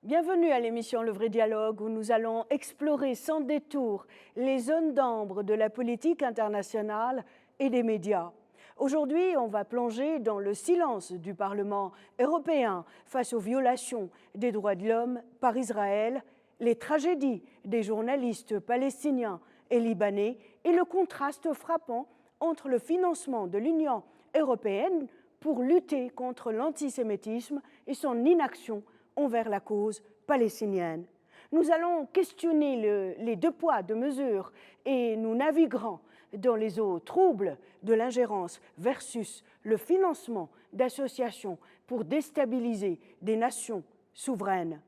Bienvenue à l'émission Le Vrai Dialogue où nous allons explorer sans détour les zones d'ombre de la politique internationale et des médias. Aujourd'hui, on va plonger dans le silence du Parlement européen face aux violations des droits de l'homme par Israël, les tragédies des journalistes palestiniens et libanais et le contraste frappant entre le financement de l'Union européenne pour lutter contre l'antisémitisme et son inaction envers la cause palestinienne. Nous allons questionner les deux poids, deux mesures et nous naviguerons dans les eaux troubles de l'ingérence versus le financement d'associations pour déstabiliser des nations souveraines.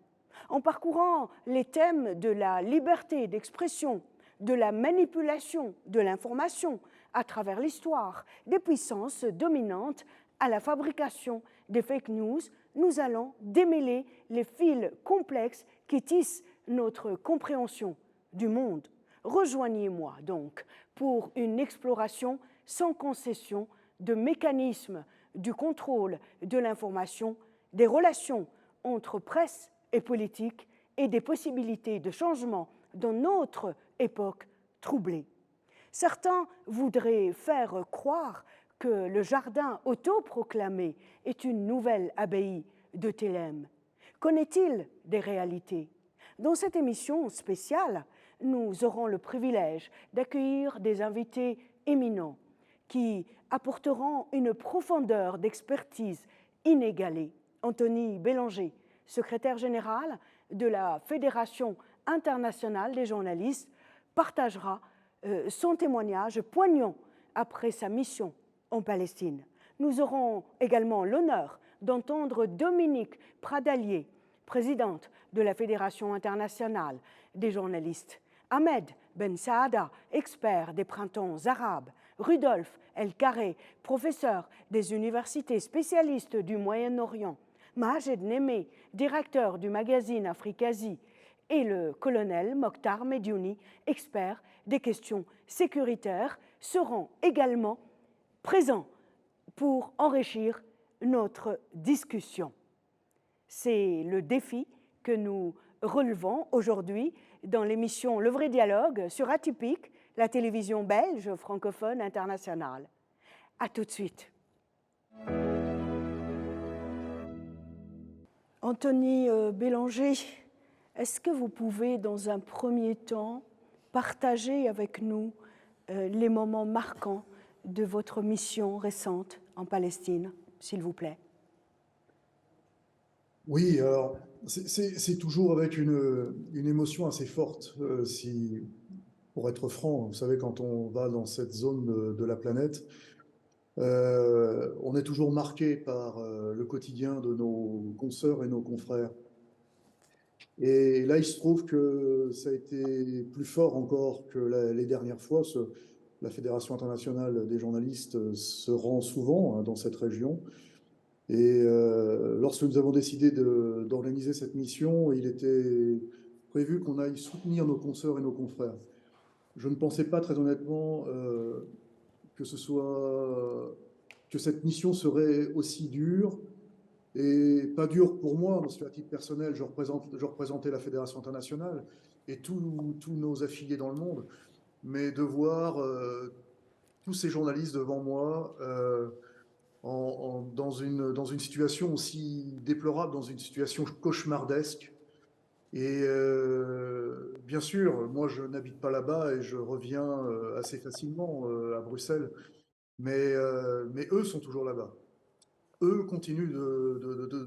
En parcourant les thèmes de la liberté d'expression, de la manipulation de l'information à travers l'histoire, des puissances dominantes à la fabrication des fake news, nous allons démêler les fils complexes qui tissent notre compréhension du monde. Rejoignez-moi donc pour une exploration sans concession de mécanismes du contrôle de l'information, des relations entre presse et politique et des possibilités de changement dans notre époque troublée. Certains voudraient faire croire que le jardin autoproclamé est une nouvelle abbaye de Thélème. Connaît-il des réalités? Dans cette émission spéciale, nous aurons le privilège d'accueillir des invités éminents qui apporteront une profondeur d'expertise inégalée. Anthony Bélanger, secrétaire général de la Fédération internationale des journalistes, partagera son témoignage poignant après sa mission en Palestine. Nous aurons également l'honneur d'entendre Dominique Pradalier, présidente de la Fédération internationale des journalistes, Ahmed Ben Saada, expert des printemps arabes, Rudolf El-Karé, professeur des universités spécialistes du Moyen-Orient, Majed Nemé, directeur du magazine Afrikazi, et le colonel Mokhtar Mediouni, expert des questions sécuritaires, seront également présents pour enrichir notre discussion. C'est le défi que nous relevons aujourd'hui dans l'émission Le Vrai Dialogue sur Atypique, la télévision belge francophone internationale. À tout de suite. Anthony Bélanger, est-ce que vous pouvez, dans un premier temps, partager avec nous les moments marquants de votre mission récente en Palestine, s'il vous plaît? Oui, alors c'est toujours avec une émotion assez forte. Pour être franc, vous savez, quand on va dans cette zone de la planète, on est toujours marqué par le quotidien de nos consoeurs et nos confrères. Et là, il se trouve que ça a été plus fort encore que les dernières fois. La Fédération internationale des journalistes se rend souvent dans cette région. Et lorsque nous avons décidé d'organiser cette mission, il était prévu qu'on aille soutenir nos consoeurs et nos confrères. Je ne pensais pas très honnêtement que cette mission serait aussi dure, et pas dure pour moi, parce qu'à titre personnel, je représentais la Fédération internationale et tous nos affiliés dans le monde, mais de voir tous ces journalistes devant moi dans une situation aussi déplorable, dans une situation cauchemardesque. Et bien sûr, moi je n'habite pas là-bas et je reviens assez facilement à Bruxelles, mais eux sont toujours là-bas. Eux continuent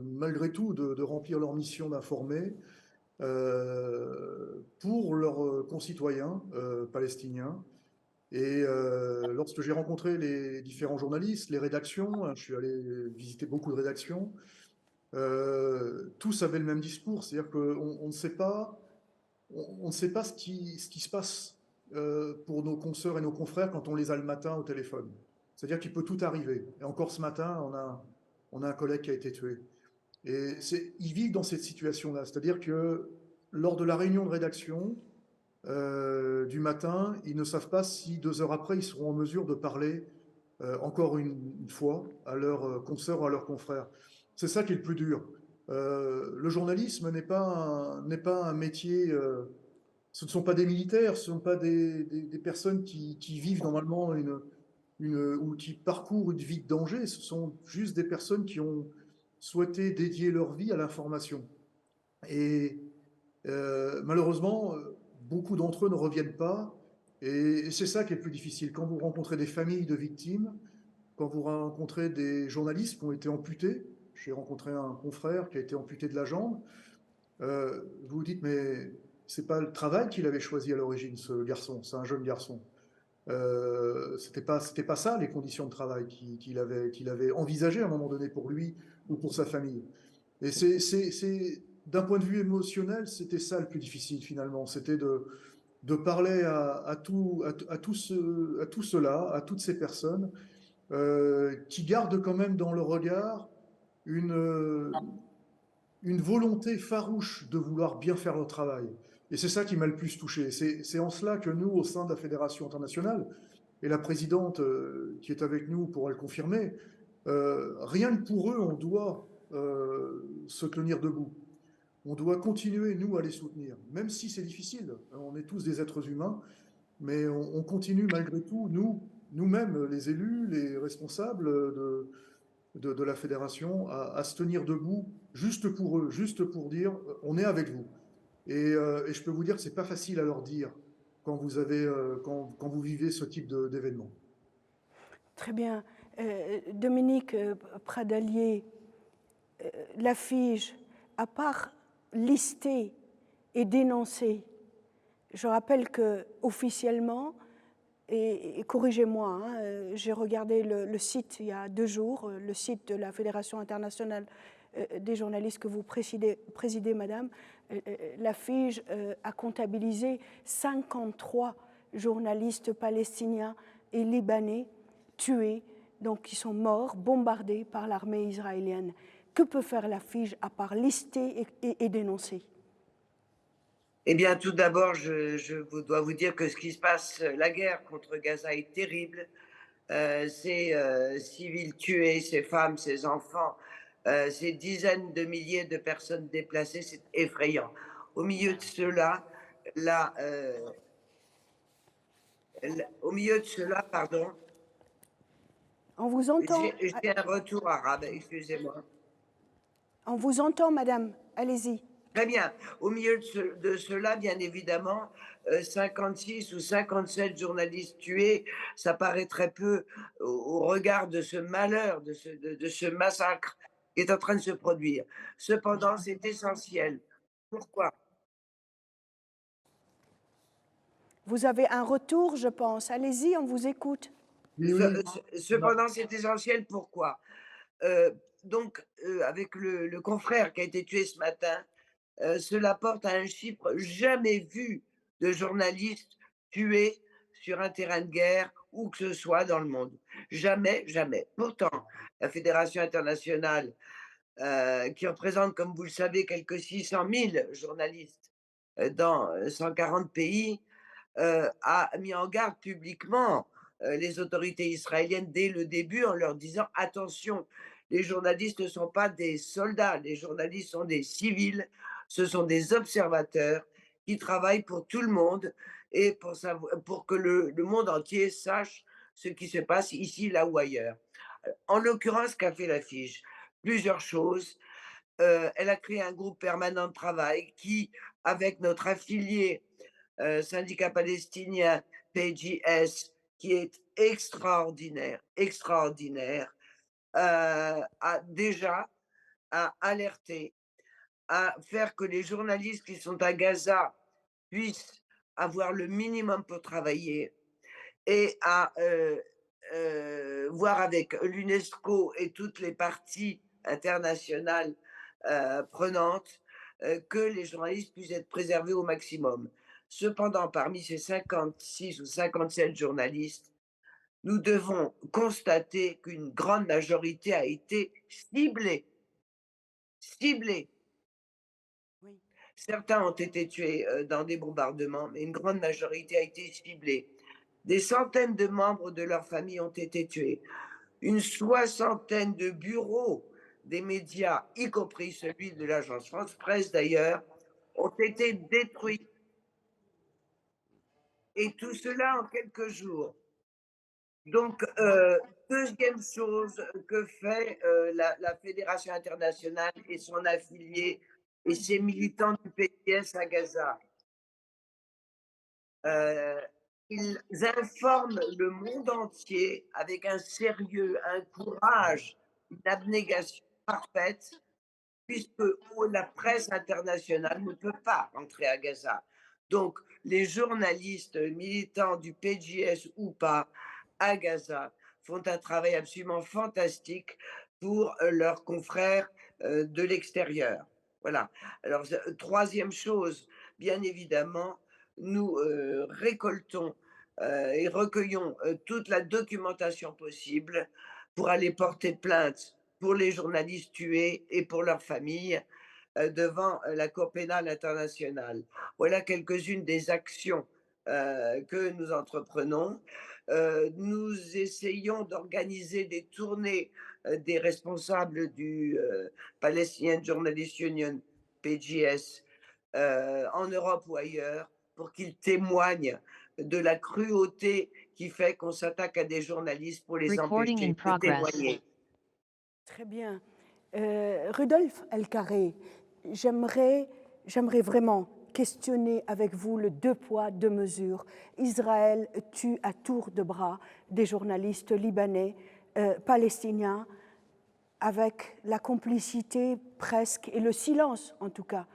malgré tout de remplir leur mission d'informer pour leurs concitoyens palestiniens. Et lorsque j'ai rencontré les différents journalistes, les rédactions, hein, je suis allé visiter beaucoup de rédactions, tous avaient le même discours, c'est-à-dire qu'on ne sait pas, on ne sait pas ce qui se passe pour nos consoeurs et nos confrères quand on les a le matin au téléphone. C'est-à-dire qu'il peut tout arriver. Et encore ce matin, on a un collègue qui a été tué. Et ils vivent dans cette situation-là, c'est-à-dire que lors de la réunion de rédaction, du matin, ils ne savent pas si 2 heures après, ils seront en mesure de parler encore une fois à leurs consoeurs ou à leurs confrères. C'est ça qui est le plus dur. Le journalisme n'est pas un métier, ce ne sont pas des militaires, ce ne sont pas des personnes qui vivent normalement ou qui parcourent une vie de danger, ce sont juste des personnes qui ont souhaité dédier leur vie à l'information. Et malheureusement, beaucoup d'entre eux ne reviennent pas. Et c'est ça qui est le plus difficile. Quand vous rencontrez des familles de victimes, quand vous rencontrez des journalistes qui ont été amputés, j'ai rencontré un confrère qui a été amputé de la jambe, vous vous dites, mais c'est pas le travail qu'il avait choisi à l'origine, ce garçon, c'est un jeune garçon. C'était pas ça les conditions de travail qu'il avait envisagées à un moment donné pour lui ou pour sa famille. Et d'un point de vue émotionnel, c'était ça le plus difficile finalement. C'était de parler à tout cela, à toutes ces personnes qui gardent quand même dans le regard une, une volonté farouche de vouloir bien faire leur travail. Et c'est ça qui m'a le plus touché. C'est en cela que nous, au sein de la Fédération internationale, et la présidente qui est avec nous pourra le confirmer, rien que pour eux, on doit se tenir debout. On doit continuer, nous, à les soutenir, même si c'est difficile. On est tous des êtres humains, mais on continue malgré tout, nous-mêmes, les élus, les responsables de la fédération, à se tenir debout, juste pour eux, juste pour dire, on est avec vous. Et je peux vous dire que c'est pas facile à leur dire quand vous vivez ce type d'événement. Très bien. Dominique Pradalier, la FIGE, à part lister et dénoncer, je rappelle qu'officiellement, et corrigez-moi, hein, j'ai regardé le site il y a 2 jours, le site de la Fédération internationale des journalistes que vous présidez madame, la FIGE a comptabilisé 53 journalistes palestiniens et libanais tués, donc qui sont morts, bombardés par l'armée israélienne. Que peut faire la FIGE à part lister et dénoncer? Eh bien, tout d'abord, dois vous dire que ce qui se passe, la guerre contre Gaza est terrible. Ces civils tués, ces femmes, ces enfants, ces dizaines de milliers de personnes déplacées, c'est effrayant. Au milieu de cela, là, au milieu de cela, pardon, On vous entend. j'ai un retour arabe, excusez-moi. On vous entend, madame. Allez-y. Très bien. Au milieu de cela, bien évidemment, 56 ou 57 journalistes tués, ça paraît très peu au regard de ce malheur, de ce massacre qui est en train de se produire. Cependant, c'est essentiel. Pourquoi? Vous avez un retour, je pense. Allez-y, on vous écoute. Oui, oui. Cependant, c'est essentiel. Pourquoi? Donc, avec le confrère qui a été tué ce matin, cela porte à un chiffre jamais vu de journalistes tués sur un terrain de guerre où que ce soit dans le monde. Jamais, jamais. Pourtant, la Fédération internationale, qui représente, comme vous le savez, quelques 600 000 journalistes dans 140 pays, a mis en garde publiquement les autorités israéliennes dès le début en leur disant attention, les journalistes ne sont pas des soldats, les journalistes sont des civils, ce sont des observateurs qui travaillent pour tout le monde et pour que le monde entier sache ce qui se passe ici, là ou ailleurs. En l'occurrence, qu'a fait la FIGE? Plusieurs choses. Elle a créé un groupe permanent de travail qui, avec notre affilié syndicat palestinien PJS, qui est extraordinaire, extraordinaire, a déjà alerté, à faire que les journalistes qui sont à Gaza puissent avoir le minimum pour travailler et à voir avec l'UNESCO et toutes les parties internationales prenantes que les journalistes puissent être préservés au maximum. Cependant, parmi ces 56 ou 57 journalistes, nous devons constater qu'une grande majorité a été ciblée. Ciblée. Oui. Certains ont été tués dans des bombardements, mais une grande majorité a été ciblée. Des centaines de membres de leur famille ont été tués. Une soixantaine de bureaux des médias, y compris celui de l'agence France-Presse d'ailleurs, ont été détruits. Et tout cela en quelques jours. Donc, deuxième chose que fait la Fédération internationale et son affilié et ses militants du PDS à Gaza. Ils informent le monde entier avec un sérieux, un courage, une abnégation parfaite, puisque la presse internationale ne peut pas rentrer à Gaza. Donc, les journalistes militants du PJS ou pas à Gaza font un travail absolument fantastique pour leurs confrères de l'extérieur. Voilà. Alors, troisième chose, bien évidemment, nous récoltons et recueillons toute la documentation possible pour aller porter plainte pour les journalistes tués et pour leurs familles devant la Cour pénale internationale. Voilà quelques-unes des actions que nous entreprenons. Nous essayons d'organiser des tournées des responsables du Palestinian Journalist Union, PJS, en Europe ou ailleurs, pour qu'ils témoignent de la cruauté qui fait qu'on s'attaque à des journalistes pour les empêcher de témoigner. Très bien. Rudolf El-Carré, j'aimerais vraiment questionner avec vous le deux poids, deux mesures. Israël tue à tour de bras des journalistes libanais, palestiniens, avec la complicité presque, et le silence en tout cas,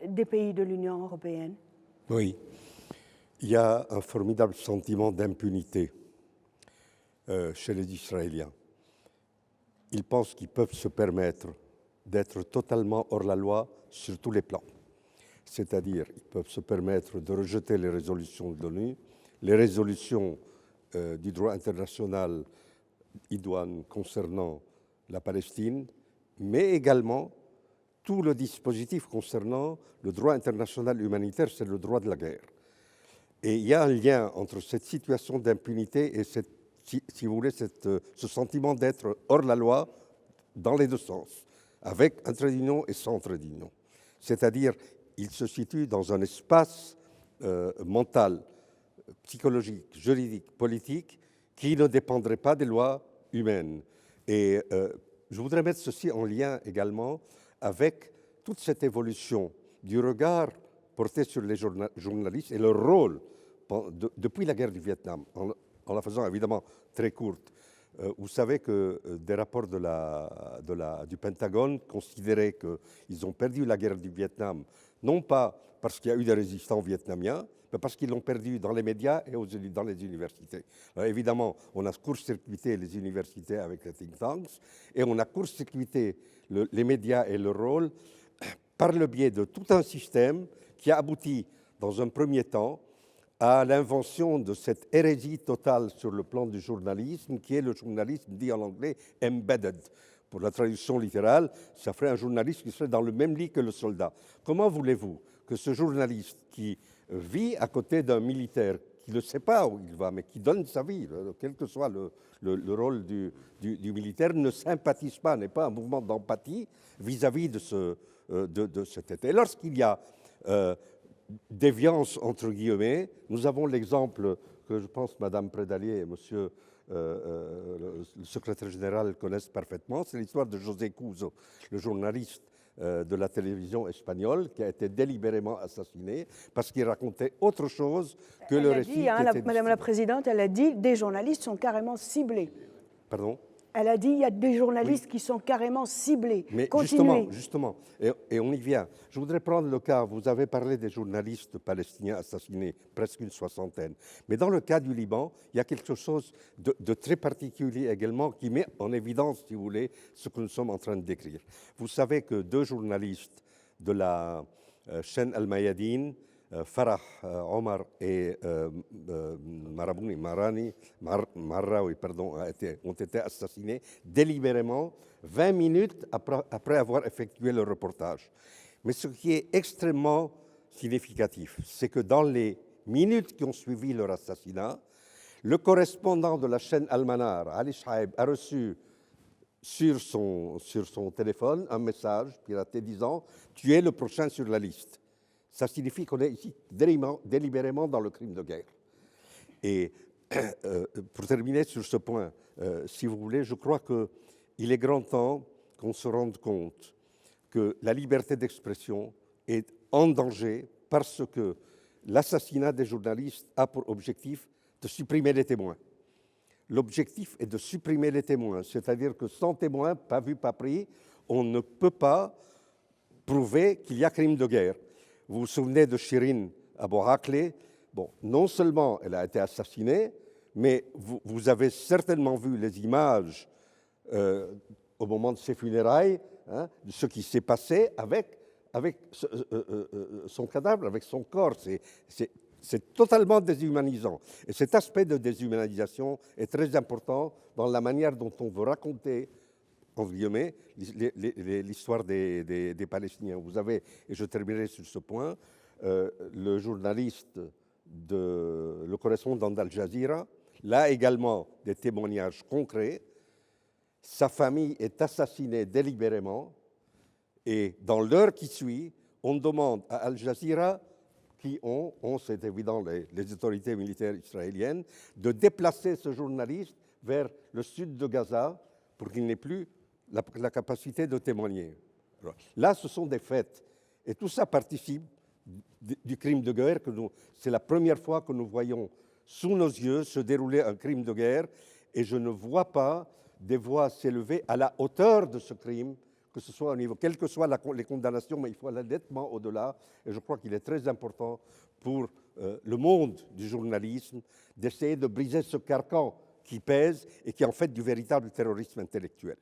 des pays de l'Union européenne. Oui, il y a un formidable sentiment d'impunité chez les Israéliens. Ils pensent qu'ils peuvent se permettre d'être totalement hors la loi sur tous les plans. C'est-à-dire, ils peuvent se permettre de rejeter les résolutions de l'ONU, les résolutions du droit international idoine concernant la Palestine, mais également tout le dispositif concernant le droit international humanitaire, c'est le droit de la guerre. Et il y a un lien entre cette situation d'impunité et si vous voulez, ce sentiment d'être hors la loi dans les deux sens, avec un trait d'union et sans trait d'union. C'est-à-dire, il se situe dans un espace mental, psychologique, juridique, politique, qui ne dépendrait pas des lois humaines. Et je voudrais mettre ceci en lien également avec toute cette évolution du regard porté sur les journalistes et leur rôle depuis la guerre du Vietnam, en la faisant évidemment très courte. Vous savez que des rapports du Pentagone considéraient qu'ils ont perdu la guerre du Vietnam, non pas parce qu'il y a eu des résistants vietnamiens, mais parce qu'ils l'ont perdu dans les médias et dans les universités. Alors évidemment, on a court-circuité les universités avec les think tanks et on a court-circuité les médias et leur rôle par le biais de tout un système qui a abouti, dans un premier temps, à l'invention de cette hérésie totale sur le plan du journalisme, qui est le journalisme dit en anglais « embedded ». Pour la traduction littérale, ça ferait un journaliste qui serait dans le même lit que le soldat. Comment voulez-vous que ce journaliste qui vit à côté d'un militaire, qui ne sait pas où il va, mais qui donne sa vie, quel que soit le rôle du militaire, ne sympathise pas, n'est pas un mouvement d'empathie vis-à-vis de cet État. Et lorsqu'il y a déviance, entre guillemets, nous avons l'exemple que je pense Mme Prédalier et Monsieur le secrétaire général connaissent parfaitement, c'est l'histoire de José Couso, le journaliste de la télévision espagnole qui a été délibérément assassiné parce qu'il racontait autre chose que le récit. Madame la Présidente, elle a dit des journalistes sont carrément ciblés. Pardon ? Elle a dit il y a des journalistes qui sont carrément ciblés. Mais continuez. Justement, et on y vient. Je voudrais prendre le cas, vous avez parlé des journalistes palestiniens assassinés, presque une soixantaine. Mais dans le cas du Liban, il y a quelque chose de très particulier également qui met en évidence, si vous voulez, ce que nous sommes en train de décrire. Vous savez que deux journalistes de la chaîne Al-Mayadeen, Farah Omar et Marraoui ont été assassinés délibérément 20 minutes après avoir effectué le reportage. Mais ce qui est extrêmement significatif, c'est que dans les minutes qui ont suivi leur assassinat, le correspondant de la chaîne Al-Manar, Ali Shaib, a reçu sur son téléphone un message piraté disant « Tu es le prochain sur la liste ». Ça signifie qu'on est ici délibérément dans le crime de guerre. Et pour terminer sur ce point, si vous voulez, je crois qu'il est grand temps qu'on se rende compte que la liberté d'expression est en danger parce que l'assassinat des journalistes a pour objectif de supprimer les témoins. L'objectif est de supprimer les témoins, c'est-à-dire que sans témoins, pas vu, pas pris, on ne peut pas prouver qu'il y a crime de guerre. Vous vous souvenez de Shirin Abu Akleh? Bon, non seulement elle a été assassinée, mais vous avez certainement vu les images au moment de ses funérailles, hein, de ce qui s'est passé avec son cadavre, avec son corps. C'est totalement déshumanisant. Et cet aspect de déshumanisation est très important dans la manière dont on veut raconter, entre guillemets, l'histoire des Palestiniens. Vous avez, et je terminerai sur ce point, le journaliste, le correspondant d'Al Jazeera, là également des témoignages concrets. Sa famille est assassinée délibérément et dans l'heure qui suit, on demande à Al Jazeera, qui c'est évident les autorités militaires israéliennes, de déplacer ce journaliste vers le sud de Gaza pour qu'il n'ait plus la capacité de témoigner. Alors, là, ce sont des faits. Et tout ça participe du crime de guerre. C'est la première fois que nous voyons sous nos yeux se dérouler un crime de guerre. Et je ne vois pas des voix s'élever à la hauteur de ce crime, que ce soit au niveau, quelles que soient les condamnations, mais il faut aller nettement au-delà. Et je crois qu'il est très important pour le monde du journalisme d'essayer de briser ce carcan qui pèse et qui est en fait du véritable terrorisme intellectuel.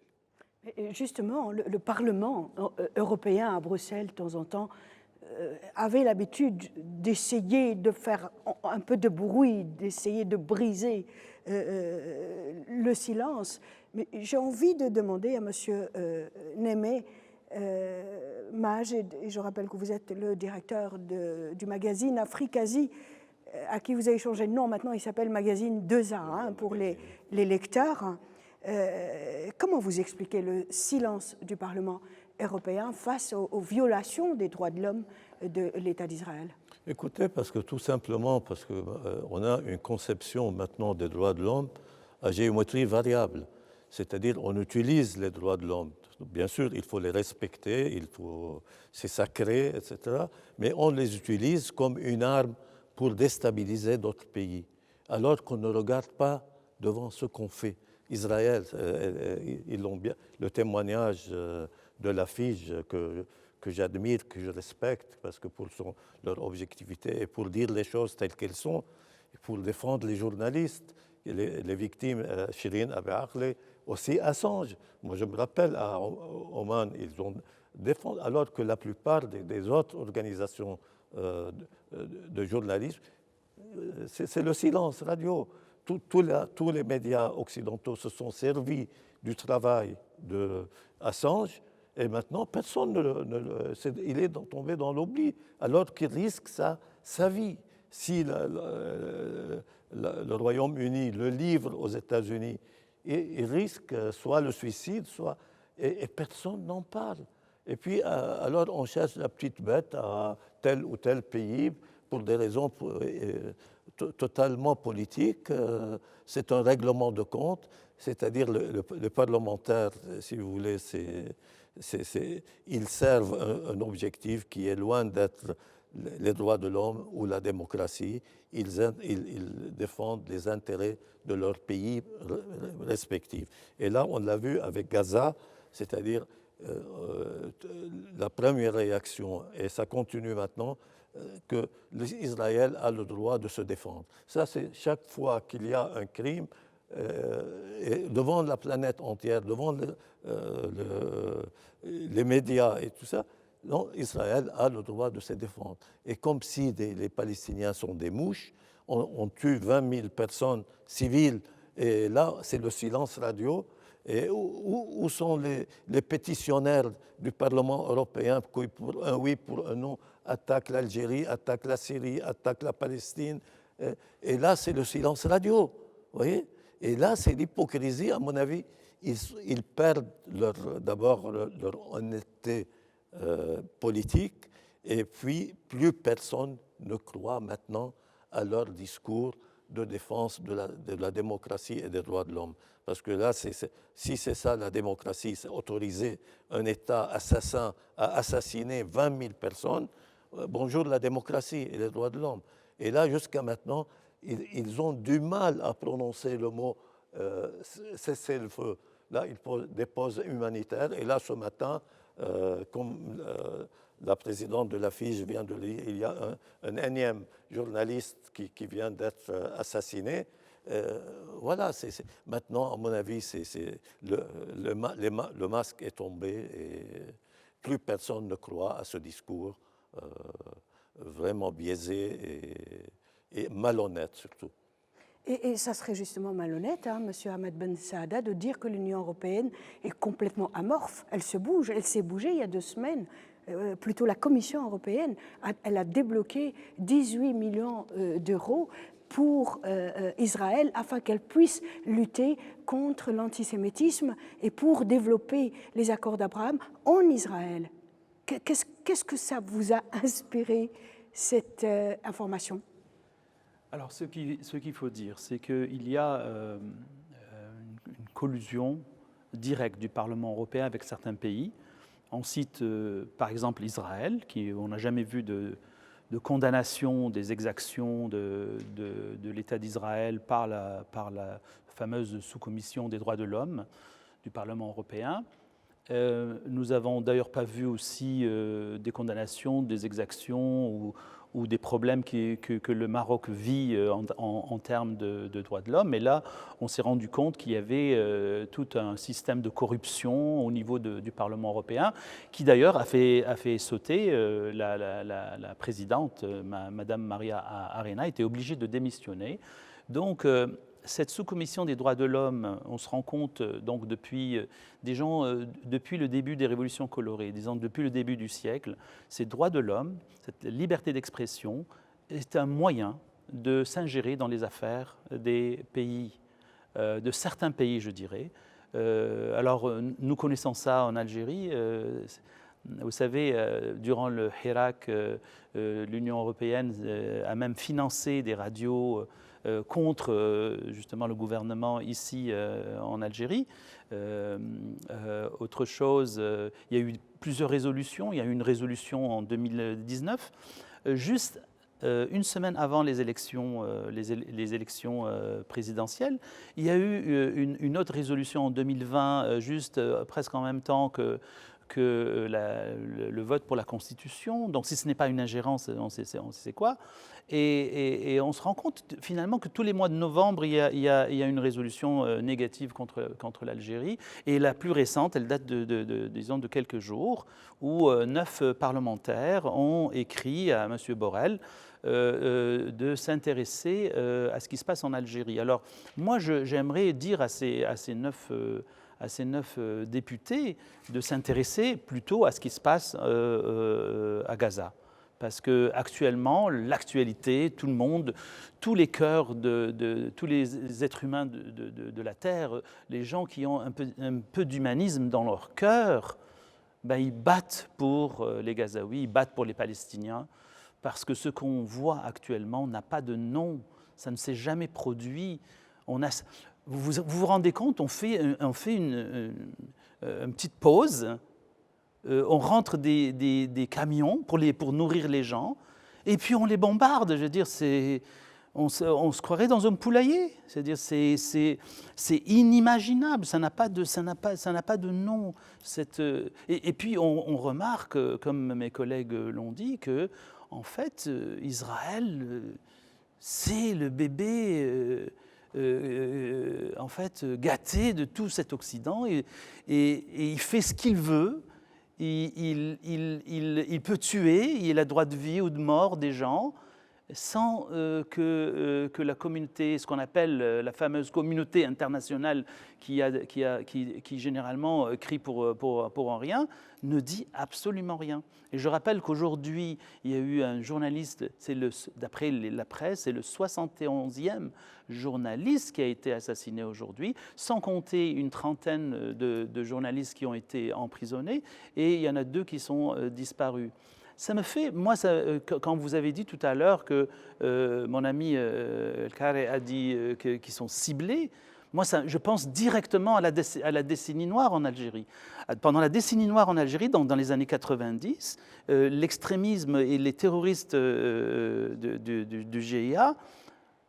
Et justement, le Parlement européen à Bruxelles, de temps en temps, avait l'habitude d'essayer de faire un peu de bruit, d'essayer de briser le silence. Mais j'ai envie de demander à M. Némé Mage, et je rappelle que vous êtes le directeur du magazine Afrique-Asie, à qui vous avez changé de nom. Maintenant, il s'appelle Magazine 2A, hein, pour les lecteurs. Comment vous expliquez le silence du Parlement européen face aux violations des droits de l'homme de l'État d'Israël? Écoutez, tout simplement parce qu'on a une conception maintenant des droits de l'homme à géométrie variable. C'est-à-dire on utilise les droits de l'homme. Bien sûr, il faut les respecter, c'est sacré, etc. Mais on les utilise comme une arme pour déstabiliser d'autres pays, alors qu'on ne regarde pas devant ce qu'on fait. Israël, ils l'ont bien. Le témoignage de la Fige que j'admire, que je respecte, parce que pour leur objectivité et pour dire les choses telles qu'elles sont, et pour défendre les journalistes, et les victimes, Shirin Abu Akleh, aussi Assange. Moi, je me rappelle, à Oman, ils ont défendu, alors que la plupart des autres organisations de journalisme, c'est le silence radio. Tous les médias occidentaux se sont servis du travail d'Assange et maintenant personne il est tombé dans l'oubli alors qu'il risque sa vie. Si le Royaume-Uni le livre aux États-Unis, il risque soit le suicide, et personne n'en parle. Et puis alors on cherche la petite bête à tel ou tel pays pour des raisons totalement politique, c'est un règlement de compte, c'est-à-dire le parlementaire, si vous voulez, ils servent un objectif qui est loin d'être les droits de l'homme ou la démocratie. Ils défendent les intérêts de leur pays respectifs. Et là, on l'a vu avec Gaza, c'est-à-dire la première réaction, et ça continue maintenant, que Israël a le droit de se défendre. Ça, c'est chaque fois qu'il y a un crime, et devant la planète entière, devant les médias et tout ça, non, Israël a le droit de se défendre. Et comme si les Palestiniens sont des mouches, on tue 20 000 personnes civiles, et là, c'est le silence radio. Et où sont les pétitionnaires du Parlement européen qui, pour un oui, pour un non, attaquent l'Algérie, attaquent la Syrie, attaquent la Palestine? Et là, c'est le silence radio, vous voyez? Et là, c'est l'hypocrisie, à mon avis, ils perdent d'abord leur honnêteté politique, et puis plus personne ne croit maintenant à leur discours de défense de la démocratie et des droits de l'homme. Parce que là, si c'est ça la démocratie, c'est autoriser un État assassin à assassiner 20 000 personnes, bonjour la démocratie et les droits de l'homme. Et là, jusqu'à maintenant, ils ont du mal à prononcer le mot cesser le feu. Là, ils posent des pauses humanitaires. Et là, ce matin, comme la présidente de la FIJ vient de le dire, il y a un énième journaliste qui vient d'être assassiné. Voilà, maintenant, à mon avis, le masque est tombé et plus personne ne croit à ce discours vraiment biaisé et malhonnête surtout. Et ça serait justement malhonnête, hein, M. Ahmed Ben Saada, de dire que l'Union européenne est complètement amorphe. Elle se bouge, elle s'est bougée il y a 2 semaines. Plutôt la Commission européenne, elle a débloqué 18 millions d'euros pour Israël afin qu'elle puisse lutter contre l'antisémitisme et pour développer les accords d'Abraham en Israël. Qu'est-ce que ça vous a inspiré, cette information ? Alors, ce qu'il faut dire, c'est qu'il y a une collusion directe du Parlement européen avec certains pays. On cite par exemple Israël, on n'a jamais vu de condamnation des exactions de l'État d'Israël par la fameuse sous-commission des droits de l'homme du Parlement européen. Nous n'avons d'ailleurs pas vu aussi des condamnations, des exactions ou des problèmes que le Maroc vit en termes de droits de l'homme. Mais là, on s'est rendu compte qu'il y avait tout un système de corruption au niveau du Parlement européen, qui d'ailleurs a fait sauter la présidente, Madame Maria Arena, était obligée de démissionner. Donc, cette sous-commission des droits de l'homme, on se rend compte donc depuis le début des révolutions colorées, disons depuis le début du siècle, ces droits de l'homme, cette liberté d'expression est un moyen de s'ingérer dans les affaires des pays, de certains pays, je dirais. Alors, nous connaissons ça en Algérie. Vous savez, durant le Hirak, l'Union européenne a même financé des radios contre justement le gouvernement ici en Algérie. Autre chose, il y a eu plusieurs résolutions. Il y a eu une résolution en 2019, juste une semaine avant les élections présidentielles. Il y a eu une autre résolution en 2020, juste presque en même temps que le vote pour la Constitution. Donc si ce n'est pas une ingérence, on sait quoi. Et on se rend compte finalement que tous les mois de novembre, il y a une résolution négative contre l'Algérie. Et la plus récente, elle date disons de quelques jours, où 9 parlementaires ont écrit à M. Borrell de s'intéresser à ce qui se passe en Algérie. Alors moi, j'aimerais dire à ces 9 députés de s'intéresser plutôt à ce qui se passe à Gaza. Parce qu'actuellement, l'actualité, tout le monde, tous les cœurs tous les êtres humains de la Terre, les gens qui ont un peu d'humanisme dans leur cœur, ben, ils battent pour les Gazaouis, ils battent pour les Palestiniens, parce que ce qu'on voit actuellement n'a pas de nom, ça ne s'est jamais produit. Vous vous rendez compte, on fait une petite pause, on rentre des camions pour nourrir les gens, et puis on les bombarde. Je veux dire, on se croirait dans un poulailler. C'est-à-dire, c'est inimaginable. Ça n'a pas de nom. Et puis on remarque, comme mes collègues l'ont dit, que en fait, Israël, c'est le bébé. En fait, gâté de tout cet Occident, et il fait ce qu'il veut. Il peut tuer, il a droit de vie ou de mort des gens, sans que la communauté, ce qu'on appelle la fameuse communauté internationale qui généralement crie pour un rien, ne dit absolument rien. Et je rappelle qu'aujourd'hui, il y a eu un journaliste, d'après la presse, c'est le 71e journaliste qui a été assassiné aujourd'hui, sans compter une trentaine de journalistes qui ont été emprisonnés, et il y en a 2 qui sont disparus. Ça me fait, moi, quand vous avez dit tout à l'heure que mon ami El Kare a dit qu'ils sont ciblés, moi, je pense directement à la décennie noire en Algérie. Pendant la décennie noire en Algérie, dans les années 90, l'extrémisme et les terroristes du GIA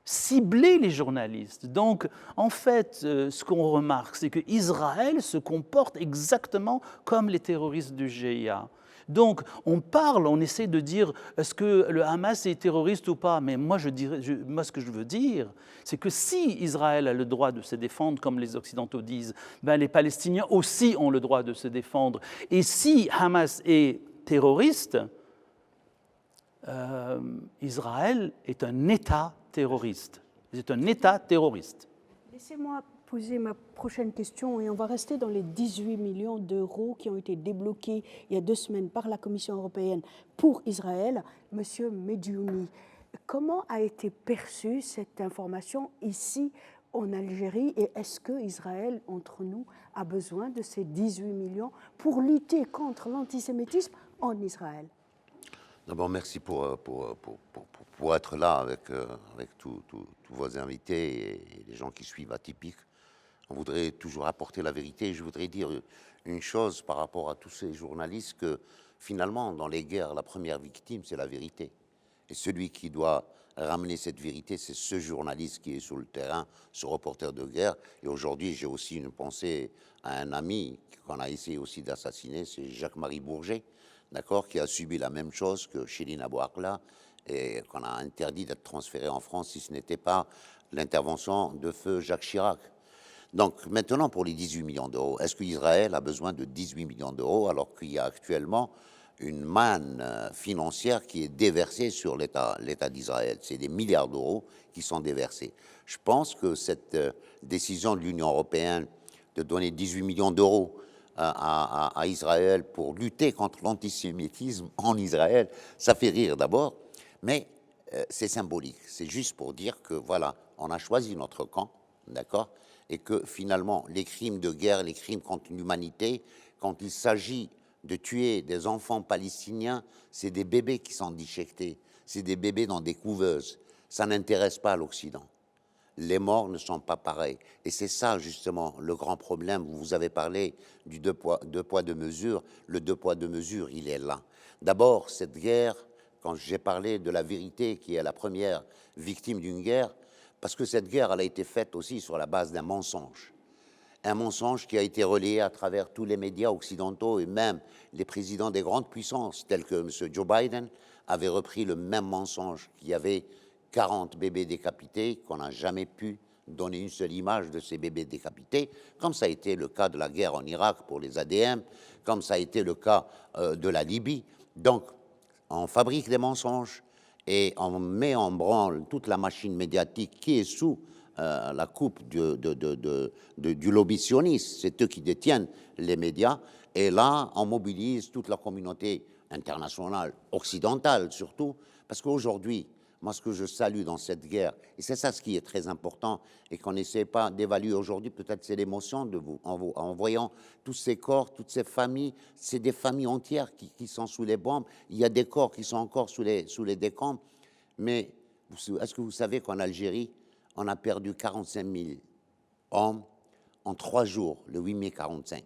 ciblaient les journalistes. Donc, en fait, ce qu'on remarque, c'est qu'Israël se comporte exactement comme les terroristes du GIA. Donc, on essaie de dire, est-ce que le Hamas est terroriste ou pas? Mais moi, ce que je veux dire, c'est que si Israël a le droit de se défendre, comme les Occidentaux disent, ben les Palestiniens aussi ont le droit de se défendre. Et si Hamas est terroriste, Israël est un État terroriste. C'est un État terroriste. Laissez-moi poser ma prochaine question et on va rester dans les 18 millions d'euros qui ont été débloqués il y a 2 semaines par la Commission européenne pour Israël. Monsieur Mediouni, comment a été perçue cette information ici en Algérie et est-ce que Israël, entre nous, a besoin de ces 18 millions pour lutter contre l'antisémitisme en Israël? D'abord, merci pour être là avec tous vos invités et les gens qui suivent Atypique. On voudrait toujours apporter la vérité. Je voudrais dire une chose par rapport à tous ces journalistes, que finalement, dans les guerres, la première victime, c'est la vérité. Et celui qui doit ramener cette vérité, c'est ce journaliste qui est sur le terrain, ce reporter de guerre. Et aujourd'hui, j'ai aussi une pensée à un ami qu'on a essayé aussi d'assassiner, c'est Jacques-Marie Bourget, d'accord, qui a subi la même chose que Chérine Abou Akleh et qu'on a interdit d'être transféré en France si ce n'était pas l'intervention de feu Jacques Chirac. Donc maintenant, pour les 18 millions d'euros, est-ce qu'Israël a besoin de 18 millions d'euros alors qu'il y a actuellement une manne financière qui est déversée sur l'État d'Israël? C'est des milliards d'euros qui sont déversés. Je pense que cette décision de l'Union européenne de donner 18 millions d'euros à Israël pour lutter contre l'antisémitisme en Israël, ça fait rire d'abord, mais c'est symbolique. C'est juste pour dire que voilà, on a choisi notre camp, d'accord, et que finalement, les crimes de guerre, les crimes contre l'humanité, quand il s'agit de tuer des enfants palestiniens, c'est des bébés qui sont déchiquetés, c'est des bébés dans des couveuses. Ça n'intéresse pas l'Occident. Les morts ne sont pas pareils. Et c'est ça, justement, le grand problème. Vous avez parlé du deux poids, deux mesures. Le 2 poids, 2 mesures, il est là. D'abord, cette guerre, quand j'ai parlé de la vérité qui est la première victime d'une guerre, parce que cette guerre, elle a été faite aussi sur la base d'un mensonge. Un mensonge qui a été relayé à travers tous les médias occidentaux et même les présidents des grandes puissances, tels que M. Joe Biden, avaient repris le même mensonge, qu'il y avait 40 bébés décapités, qu'on n'a jamais pu donner une seule image de ces bébés décapités, comme ça a été le cas de la guerre en Irak pour les ADM, comme ça a été le cas de la Libye. Donc, on fabrique des mensonges et on met en branle toute la machine médiatique qui est sous la coupe du lobby sioniste. C'est eux qui détiennent les médias. Et là, on mobilise toute la communauté internationale, occidentale surtout, parce qu'aujourd'hui, moi, ce que je salue dans cette guerre, et c'est ça ce qui est très important, et qu'on n'essaie pas d'évaluer aujourd'hui, peut-être c'est l'émotion de vous, en voyant tous ces corps, toutes ces familles, c'est des familles entières qui sont sous les bombes, il y a des corps qui sont encore sous les décombres, mais est-ce que vous savez qu'en Algérie, on a perdu 45 000 hommes en 3 jours, le 8 mai 45.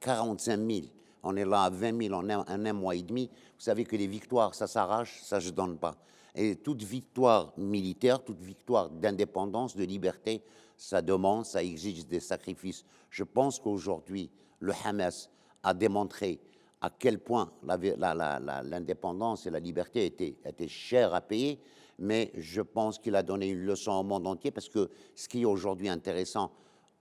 45 000, on est là à 20 000 en un mois et demi. Vous savez que les victoires, ça s'arrache, ça je donne pas. Et toute victoire militaire, toute victoire d'indépendance, de liberté, ça demande, ça exige des sacrifices. Je pense qu'aujourd'hui, le Hamas a démontré à quel point l'indépendance et la liberté étaient chères à payer, mais je pense qu'il a donné une leçon au monde entier, parce que ce qui est aujourd'hui intéressant,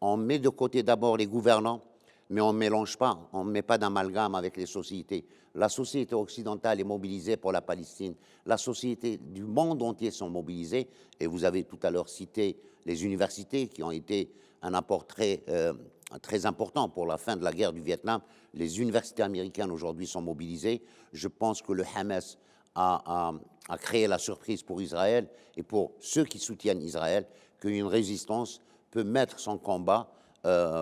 on met de côté d'abord les gouvernants, mais on ne mélange pas, on ne met pas d'amalgame avec les sociétés. La société occidentale est mobilisée pour la Palestine, la société du monde entier sont mobilisées, et vous avez tout à l'heure cité les universités qui ont été un apport très important pour la fin de la guerre du Vietnam. Les universités américaines aujourd'hui sont mobilisées. Je pense que le Hamas a créé la surprise pour Israël et pour ceux qui soutiennent Israël, qu'une résistance peut mettre son combat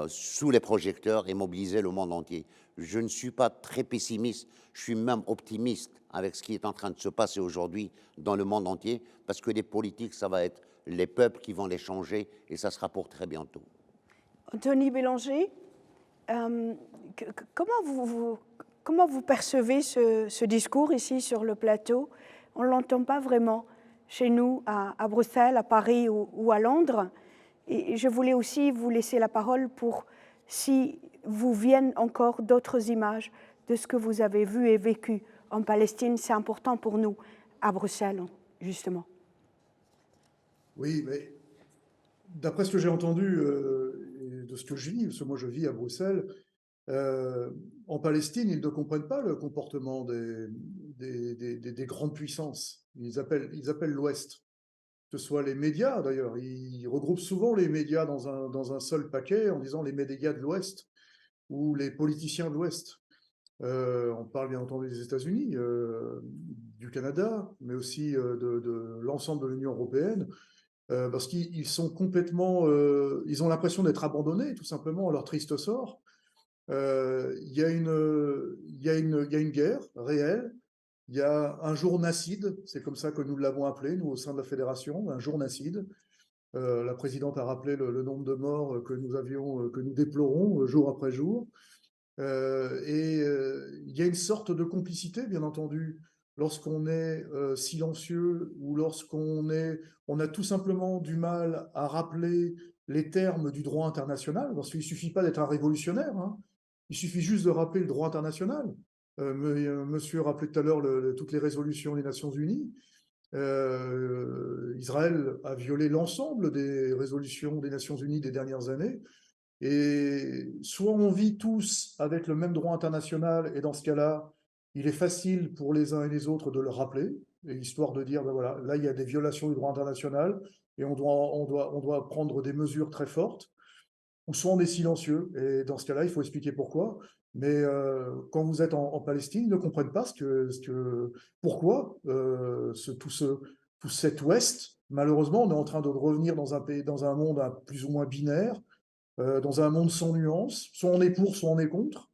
sous les projecteurs et mobiliser le monde entier. Je ne suis pas très pessimiste, je suis même optimiste avec ce qui est en train de se passer aujourd'hui dans le monde entier, parce que les politiques, ça va être les peuples qui vont les changer, et ça sera pour très bientôt. Anthony Bélanger, comment vous percevez ce discours ici sur le plateau? On ne l'entend pas vraiment chez nous, à Bruxelles, à Paris ou à Londres. Et je voulais aussi vous laisser la parole pour si vous viennent encore d'autres images de ce que vous avez vu et vécu en Palestine. C'est important pour nous, à Bruxelles, justement. Oui, mais d'après ce que j'ai entendu et de ce que je vis, parce que moi je vis à Bruxelles, en Palestine, ils ne comprennent pas le comportement des grandes puissances. Ils appellent l'Ouest. Que ce soit les médias, d'ailleurs. Ils regroupent souvent les médias dans un seul paquet en disant les médias de l'Ouest ou les politiciens de l'Ouest. On parle bien entendu des États-Unis, du Canada, mais aussi de l'ensemble de l'Union européenne, parce qu'ils sont complètement... ils ont l'impression d'être abandonnés, tout simplement, à leur triste sort. Il y a une guerre réelle. Il y a un jour nacide, c'est comme ça que nous l'avons appelé, nous, au sein de la fédération, un jour nacide. La présidente a rappelé le nombre de morts que nous déplorons jour après jour. Il y a une sorte de complicité, bien entendu, lorsqu'on est silencieux ou lorsqu'on a tout simplement du mal à rappeler les termes du droit international, parce qu'il ne suffit pas d'être un révolutionnaire, hein. Il suffit juste de rappeler le droit international. Monsieur rappelait tout à l'heure toutes les résolutions des Nations Unies. Israël a violé l'ensemble des résolutions des Nations Unies des dernières années. Et soit on vit tous avec le même droit international, et dans ce cas-là, il est facile pour les uns et les autres de le rappeler, et histoire de dire, ben voilà, là il y a des violations du droit international, et on doit prendre des mesures très fortes, ou soit on est silencieux, et dans ce cas-là, il faut expliquer pourquoi. Mais quand vous êtes en Palestine, ils ne comprennent pas pourquoi tout cet Ouest, malheureusement, on est en train de revenir dans un monde plus ou moins binaire, dans un monde sans nuance, soit on est pour, soit on est contre.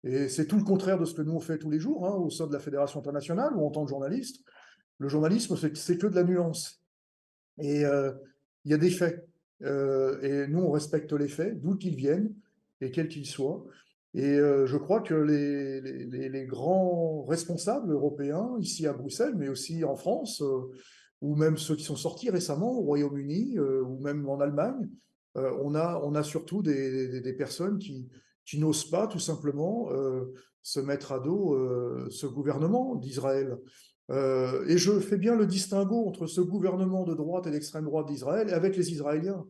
Et c'est tout le contraire de ce que nous on fait tous les jours, hein, au sein de la Fédération internationale ou en tant que journaliste. Le journalisme, c'est que de la nuance. Et il y a des faits. Et nous, on respecte les faits, d'où qu'ils viennent et quels qu'ils soient. Et je crois que les grands responsables européens, ici à Bruxelles, mais aussi en France, ou même ceux qui sont sortis récemment au Royaume-Uni, ou même en Allemagne, on a surtout des personnes qui n'osent pas tout simplement se mettre à dos ce gouvernement d'Israël. Et je fais bien le distinguo entre ce gouvernement de droite et d'extrême droite d'Israël et avec les Israéliens.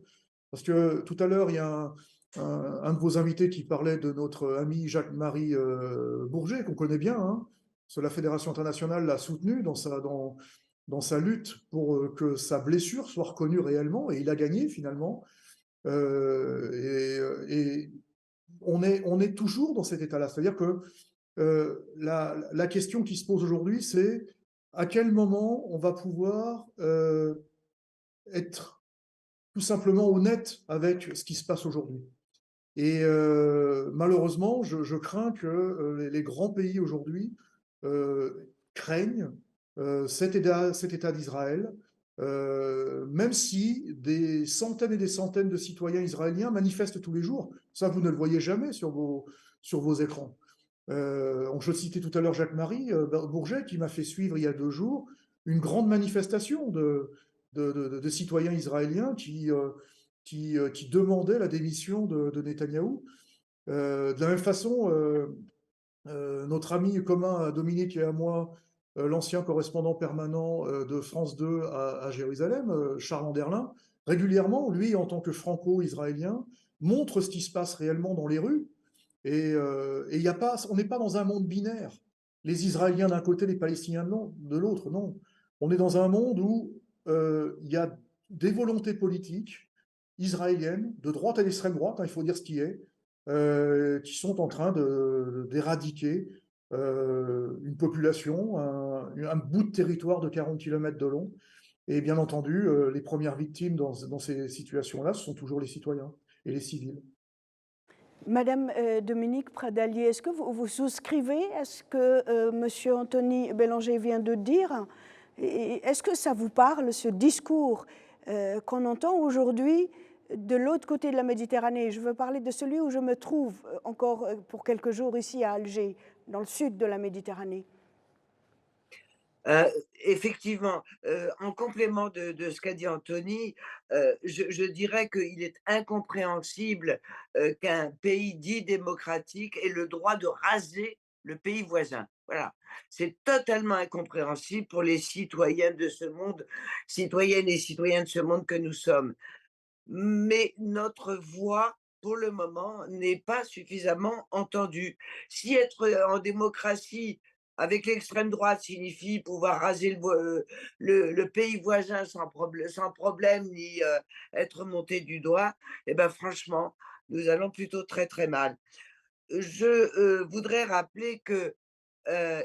Parce que tout à l'heure, il y a un de vos invités qui parlait de notre ami Jacques-Marie Bourget, qu'on connaît bien, hein. La Fédération internationale l'a soutenu dans sa lutte pour que sa blessure soit reconnue réellement, et il a gagné finalement. Et on est toujours dans cet état-là. C'est-à-dire que la question qui se pose aujourd'hui, c'est à quel moment on va pouvoir être tout simplement honnête avec ce qui se passe aujourd'hui. Et malheureusement, je crains que les grands pays aujourd'hui craignent cet état d'Israël, même si des centaines et des centaines de citoyens israéliens manifestent tous les jours. Ça, vous ne le voyez jamais sur vos écrans. Je citais tout à l'heure Jacques-Marie Bourget, qui m'a fait suivre il y a 2 jours une grande manifestation de citoyens israéliens qui demandaient la démission de Netanyahou. De la même façon, notre ami commun Dominique et à moi, l'ancien correspondant permanent de France 2 à Jérusalem, Charles Anderlin, régulièrement, lui, en tant que franco-israélien, montre ce qui se passe réellement dans les rues. Et y a pas, on n'est pas dans un monde binaire. Les Israéliens d'un côté, les Palestiniens de l'autre, non. On est dans un monde où il y a des volontés politiques israéliennes, de droite à l'extrême droite, hein, il faut dire ce qui est, qui sont en train d'éradiquer une population, un bout de territoire de 40 km de long. Et bien entendu, les premières victimes dans ces situations-là, ce sont toujours les citoyens et les civils. Madame Dominique Pradalier, est-ce que vous souscrivez à ce que Monsieur Anthony Bélanger vient de dire? Est-ce que ça vous parle, ce discours qu'on entend aujourd'hui de l'autre côté de la Méditerranée? Je veux parler de celui où je me trouve encore pour quelques jours ici à Alger, dans le sud de la Méditerranée. Effectivement, en complément de ce qu'a dit Anthony, je dirais qu'il est incompréhensible qu'un pays dit démocratique ait le droit de raser le pays voisin. Voilà, c'est totalement incompréhensible pour les citoyens de ce monde, citoyennes et citoyens de ce monde que nous sommes. Mais notre voix, pour le moment, n'est pas suffisamment entendue. Si être en démocratie avec l'extrême droite signifie pouvoir raser le pays voisin sans problème ni être monté du doigt, eh ben franchement, nous allons plutôt très très mal. Je voudrais rappeler que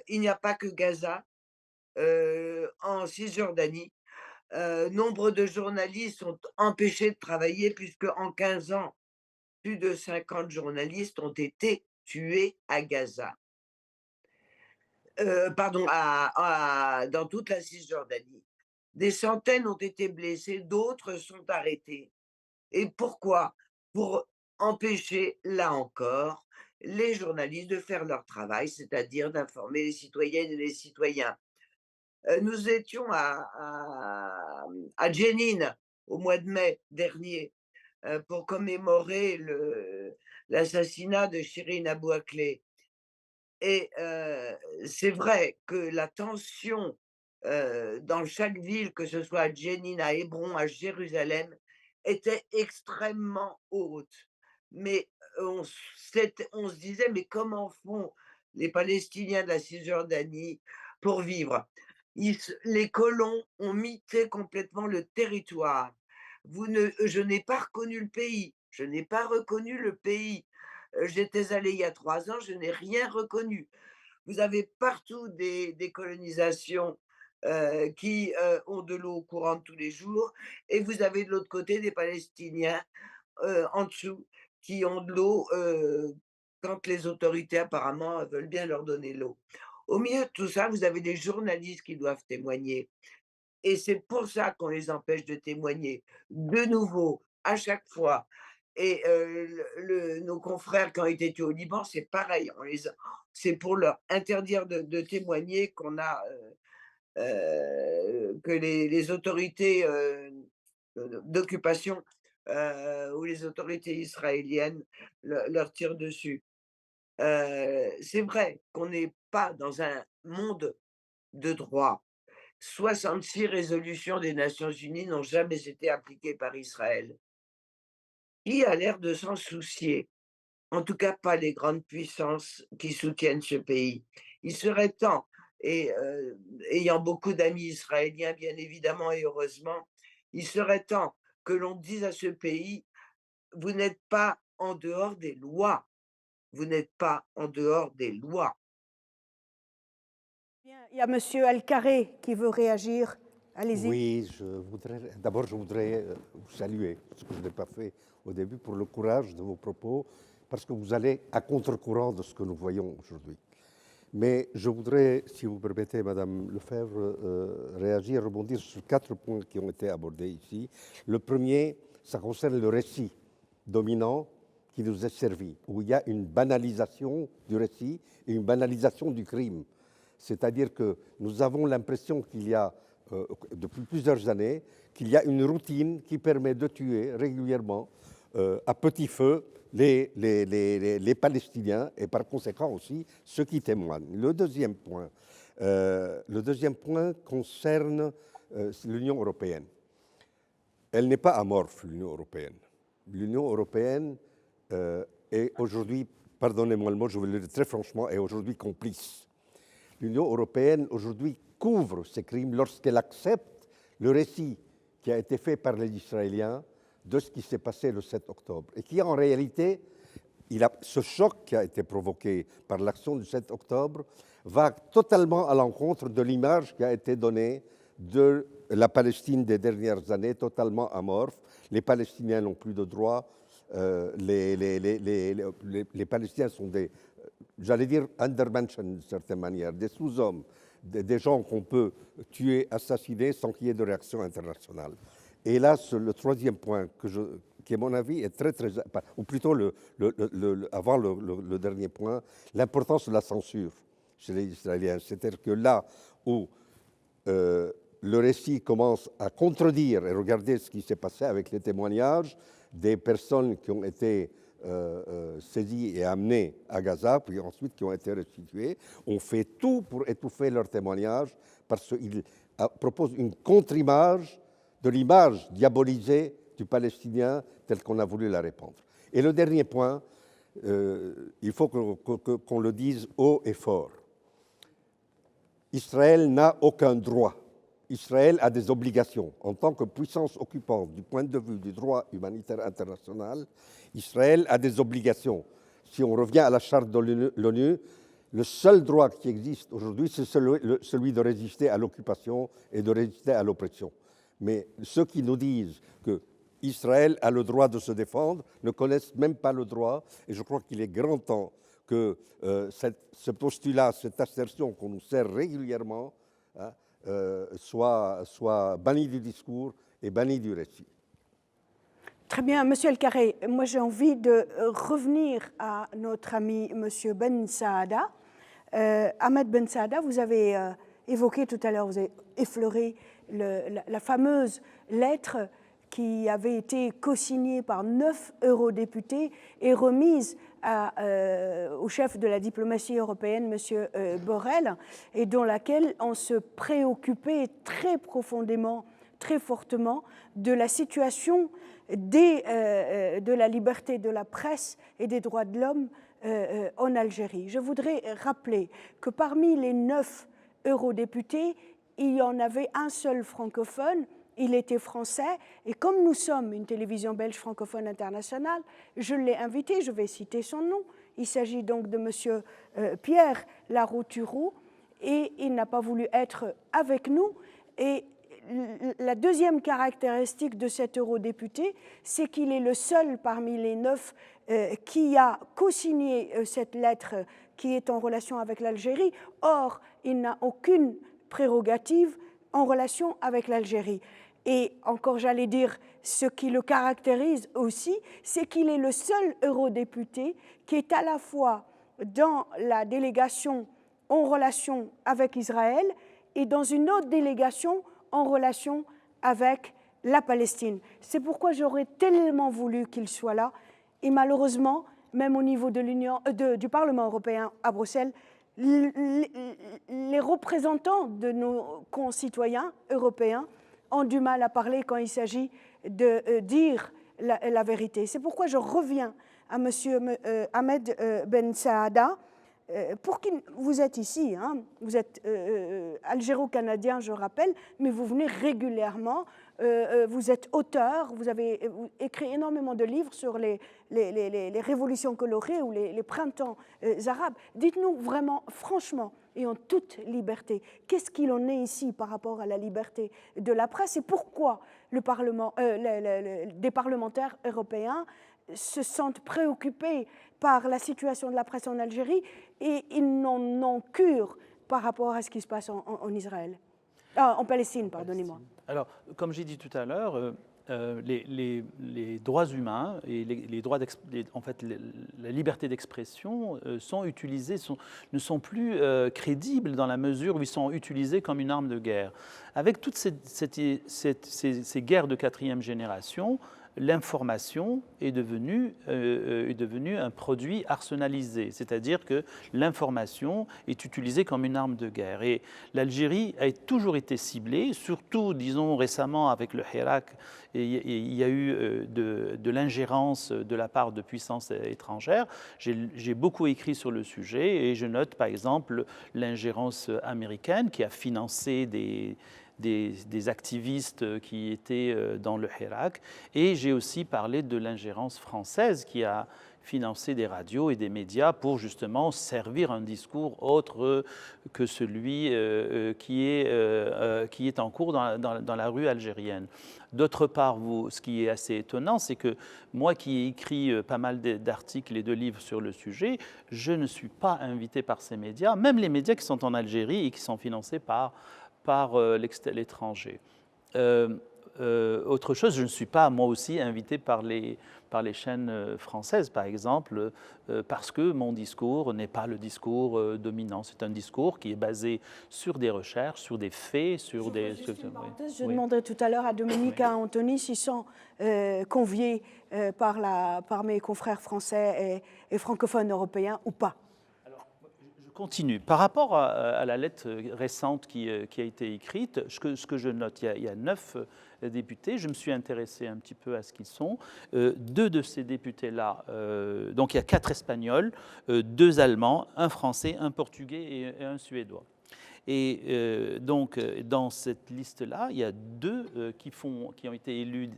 il n'y a pas que Gaza en Cisjordanie. Nombre de journalistes sont empêchés de travailler puisque en 15 ans, plus de 50 journalistes ont été tués à Gaza. Pardon, dans toute la Cisjordanie. Des centaines ont été blessés, d'autres sont arrêtés. Et pourquoi? Pour empêcher, là encore, les journalistes de faire leur travail, c'est-à-dire d'informer les citoyennes et les citoyens. Nous étions à Jenin au mois de mai dernier pour commémorer l'assassinat de Shirin Abu Akleh. Et c'est vrai que la tension dans chaque ville, que ce soit à Jenin, à Hébron, à Jérusalem, était extrêmement haute. Mais on se disait, mais comment font les Palestiniens de la Cisjordanie pour vivre? Les colons ont mité complètement le territoire. Je n'ai pas reconnu le pays. Je n'ai pas reconnu le pays. J'étais allée il y a 3 ans, je n'ai rien reconnu. Vous avez partout des colonisations qui ont de l'eau courante tous les jours, et vous avez de l'autre côté des Palestiniens en dessous qui ont de l'eau quand les autorités apparemment veulent bien leur donner l'eau. Au milieu de tout ça, vous avez des journalistes qui doivent témoigner. Et c'est pour ça qu'on les empêche de témoigner. De nouveau, à chaque fois. Et nos confrères qui ont été tués au Liban, c'est pareil. C'est pour leur interdire de témoigner qu'on a que les autorités d'occupation ou les autorités israéliennes leur tirent dessus. C'est vrai qu'on n'est pas dans un monde de droit. 66 résolutions des Nations unies n'ont jamais été appliquées par Israël. Qui a l'air de s'en soucier? En tout cas, pas les grandes puissances qui soutiennent ce pays. Il serait temps, et ayant beaucoup d'amis israéliens, bien évidemment et heureusement, il serait temps que l'on dise à ce pays, vous n'êtes pas en dehors des lois. Vous n'êtes pas en dehors des lois. Bien, il y a Monsieur Alcaré qui veut réagir. Allez-y. Oui, d'abord je voudrais vous saluer, ce que je n'ai pas fait au début, pour le courage de vos propos, parce que vous allez à contre-courant de ce que nous voyons aujourd'hui. Mais je voudrais, si vous permettez, Madame Lefebvre, réagir, rebondir sur 4 points qui ont été abordés ici. Le premier, ça concerne le récit dominant qui nous est servi, où il y a une banalisation du récit et une banalisation du crime. C'est-à-dire que nous avons l'impression qu'il y a, depuis plusieurs années, qu'il y a une routine qui permet de tuer régulièrement à petit feu les Palestiniens et par conséquent aussi ceux qui témoignent. Le deuxième point concerne l'Union européenne. Elle n'est pas amorphe, l'Union européenne. L'Union européenne est aujourd'hui pardonnez-moi le mot, je vous le dis très franchement, est aujourd'hui complice. L'Union européenne aujourd'hui couvre ces crimes lorsqu'elle accepte le récit qui a été fait par les Israéliens de ce qui s'est passé le 7 octobre et qui en réalité, ce choc qui a été provoqué par l'action du 7 octobre va totalement à l'encontre de l'image qui a été donnée de la Palestine des dernières années, totalement amorphe. Les Palestiniens n'ont plus de droits. Les Palestiniens sont des, j'allais dire, undermentioned d'une certaine manière, des sous-hommes, des gens qu'on peut tuer, assassiner sans qu'il y ait de réaction internationale. Et là, le troisième point, qui à mon avis est très, ou plutôt avant le dernier point, l'importance de la censure chez les Israéliens. C'est-à-dire que là où le récit commence à contredire, et regardez ce qui s'est passé avec les témoignages des personnes qui ont été saisies et amenées à Gaza, puis ensuite qui ont été restituées, on fait tout pour étouffer leurs témoignages parce qu'ils proposent une contre-image de l'image diabolisée du Palestinien telle qu'on a voulu la répandre. Et le dernier point, il faut qu'on le dise haut et fort. Israël n'a aucun droit. Israël a des obligations. En tant que puissance occupante du point de vue du droit humanitaire international, Israël a des obligations. Si on revient à la charte de l'ONU, le seul droit qui existe aujourd'hui, c'est celui de résister à l'occupation et de résister à l'oppression. Mais ceux qui nous disent qu'Israël a le droit de se défendre ne connaissent même pas le droit. Et je crois qu'il est grand temps que ce postulat, cette assertion qu'on nous sert régulièrement, soit banni du discours et banni du récit. Très bien, Monsieur El Karay. Moi, j'ai envie de revenir à notre ami Monsieur Ben Saada. Ahmed Ben Saada, vous avez évoqué tout à l'heure, vous avez effleuré la fameuse lettre qui avait été co-signée par 9 eurodéputés et remise au chef de la diplomatie européenne, M. Borrell, et dans laquelle on se préoccupait très profondément, très fortement de la situation de la liberté de la presse et des droits de l'homme en Algérie. Je voudrais rappeler que parmi les 9 eurodéputés, il y en avait un seul francophone, il était français, et comme nous sommes une télévision belge francophone internationale, je l'ai invité, je vais citer son nom, il s'agit donc de M. Pierre Larouturou, et il n'a pas voulu être avec nous. Et la deuxième caractéristique de cet eurodéputé, c'est qu'il est le seul parmi les 9 qui a co-signé cette lettre qui est en relation avec l'Algérie. Or, il n'a aucune prérogative en relation avec l'Algérie. Et encore, j'allais dire, ce qui le caractérise aussi, c'est qu'il est le seul eurodéputé qui est à la fois dans la délégation en relation avec Israël et dans une autre délégation en relation avec la Palestine. C'est pourquoi j'aurais tellement voulu qu'il soit là. Et malheureusement, même au niveau de du Parlement européen à Bruxelles, les représentants de nos concitoyens européens ont du mal à parler quand il s'agit de dire la vérité. C'est pourquoi je reviens à M. Ahmed Ben Saada. Vous êtes ici, hein, vous êtes algéro-canadien, je rappelle, mais vous venez régulièrement, vous êtes auteur, vous avez écrit énormément de livres sur les révolutions colorées ou les printemps arabes. Dites-nous vraiment, franchement, et en toute liberté, qu'est-ce qu'il en est ici par rapport à la liberté de la presse et pourquoi des parlementaires européens se sentent préoccupés par la situation de la presse en Algérie et ils n'en ont cure par rapport à ce qui se passe en Israël. En Palestine, pardonnez-moi. Alors, comme j'ai dit tout à l'heure, les droits humains et la liberté d'expression sont utilisés, ne sont plus crédibles dans la mesure où ils sont utilisés comme une arme de guerre. Avec toutes ces guerres de quatrième génération, l'information est devenue un produit arsenalisé, c'est-à-dire que l'information est utilisée comme une arme de guerre. Et l'Algérie a toujours été ciblée, surtout, disons, récemment avec le Hirak, il y a eu de l'ingérence de la part de puissances étrangères. J'ai beaucoup écrit sur le sujet et je note par exemple l'ingérence américaine qui a financé des activistes qui étaient dans le Hirak. Et j'ai aussi parlé de l'ingérence française qui a financé des radios et des médias pour justement servir un discours autre que celui qui est en cours dans la rue algérienne. D'autre part, ce qui est assez étonnant, c'est que moi qui ai écrit pas mal d'articles et de livres sur le sujet, je ne suis pas invité par ces médias, même les médias qui sont en Algérie et qui sont financés par l'étranger. Autre chose, je ne suis pas moi aussi invité par les chaînes françaises, par exemple, parce que mon discours n'est pas le discours dominant. C'est un discours qui est basé sur des recherches, sur des faits, sur des... Je demanderai tout à l'heure à Dominique et à Anthony s'ils sont conviés par mes confrères français et francophones européens ou pas. Continue. Par rapport à la lettre récente qui a été écrite, ce que je note, il y a 9 députés. Je me suis intéressé un petit peu à ce qu'ils sont. 2 de ces députés-là, donc il y a 4 Espagnols, 2 Allemands, un Français, un Portugais et un Suédois. Et donc, dans cette liste-là, il y a 2 qui ont été élus,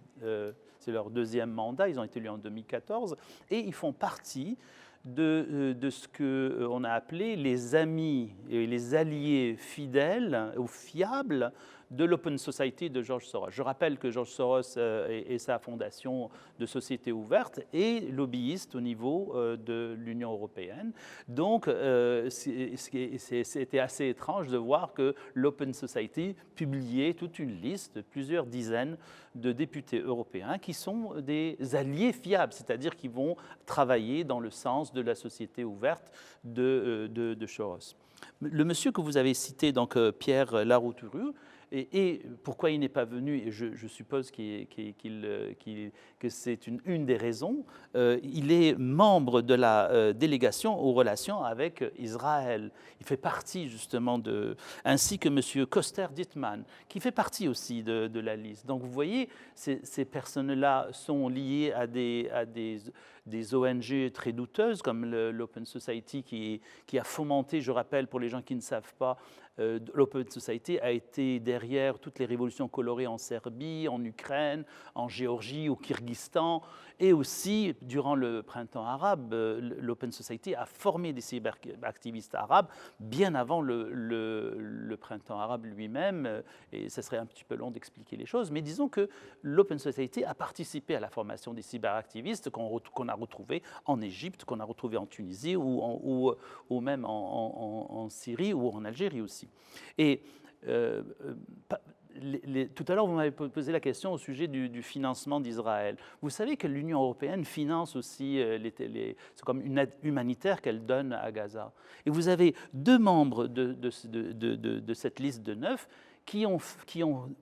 c'est leur 2e mandat, ils ont été élus en 2014, et ils font partie de ce qu'on a appelé les amis et les alliés fidèles ou fiables de l'Open Society de George Soros. Je rappelle que George Soros et sa fondation de Société ouverte est lobbyiste au niveau de l'Union européenne. Donc, c'était assez étrange de voir que l'Open Society publiait toute une liste, plusieurs dizaines de députés européens qui sont des alliés fiables, c'est-à-dire qui vont travailler dans le sens de la société ouverte de Soros. Le monsieur que vous avez cité, donc Pierre Larouturou, et pourquoi il n'est pas venu, et je suppose que c'est une des raisons, il est membre de la délégation aux relations avec Israël. Il fait partie justement ainsi que M. Koster-Dittmann, qui fait partie aussi de la liste. Donc vous voyez, ces personnes-là sont liées à des ONG très douteuses, comme l'Open Society qui a fomenté, je rappelle pour les gens qui ne savent pas, l'Open Society a été derrière toutes les révolutions colorées en Serbie, en Ukraine, en Géorgie, au Kyrgyzstan, et aussi durant le printemps arabe, l'Open Society a formé des cyberactivistes arabes bien avant le printemps arabe lui-même, et ce serait un petit peu long d'expliquer les choses, mais disons que l'Open Society a participé à la formation des cyberactivistes qu'on a retrouvés en Égypte, qu'on a retrouvés en Tunisie ou même en Syrie ou en Algérie aussi. Et tout à l'heure, vous m'avez posé la question au sujet du financement d'Israël. Vous savez que l'Union européenne finance aussi, c'est comme une aide humanitaire qu'elle donne à Gaza. Et vous avez 2 membres de cette liste de 9 qui ont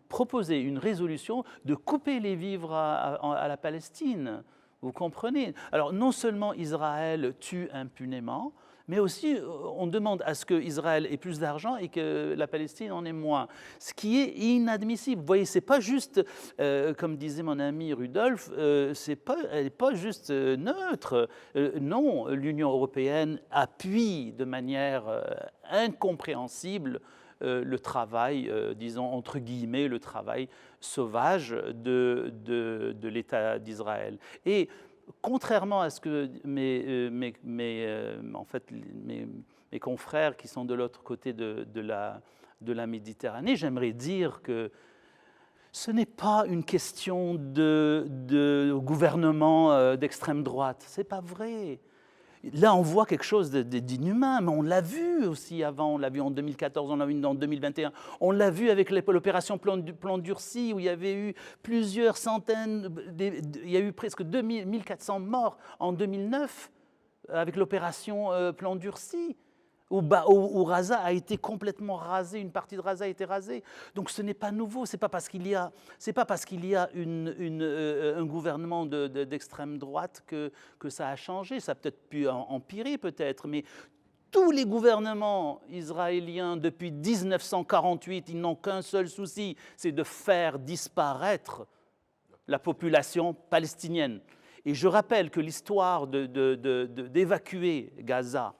proposé une résolution de couper les vivres à la Palestine. Vous comprenez? Alors, non seulement Israël tue impunément, mais aussi on demande à ce qu'Israël ait plus d'argent et que la Palestine en ait moins, ce qui est inadmissible. Vous voyez, ce n'est pas juste, comme disait mon ami Rudolph, elle n'est pas juste neutre. Non, l'Union européenne appuie de manière incompréhensible le travail, disons entre guillemets, le travail sauvage de l'État d'Israël. Et contrairement à ce que mes confrères qui sont de l'autre côté de la Méditerranée, j'aimerais dire que ce n'est pas une question de gouvernement d'extrême droite. Ce n'est pas vrai. Là, on voit quelque chose d'inhumain, mais on l'a vu aussi avant. On l'a vu en 2014, on l'a vu en 2021. On l'a vu avec l'opération Plan Durci, où il y avait eu plusieurs centaines, il y a eu presque 1400 morts en 2009 avec l'opération Plan Durci. où Raza a été complètement rasée, une partie de Raza a été rasée. Donc ce n'est pas nouveau, c'est pas parce qu'il y a un gouvernement d'extrême droite que ça a changé. Ça a peut-être pu empirer peut-être, mais tous les gouvernements israéliens depuis 1948, ils n'ont qu'un seul souci, c'est de faire disparaître la population palestinienne. Et je rappelle que l'histoire d'évacuer Gaza,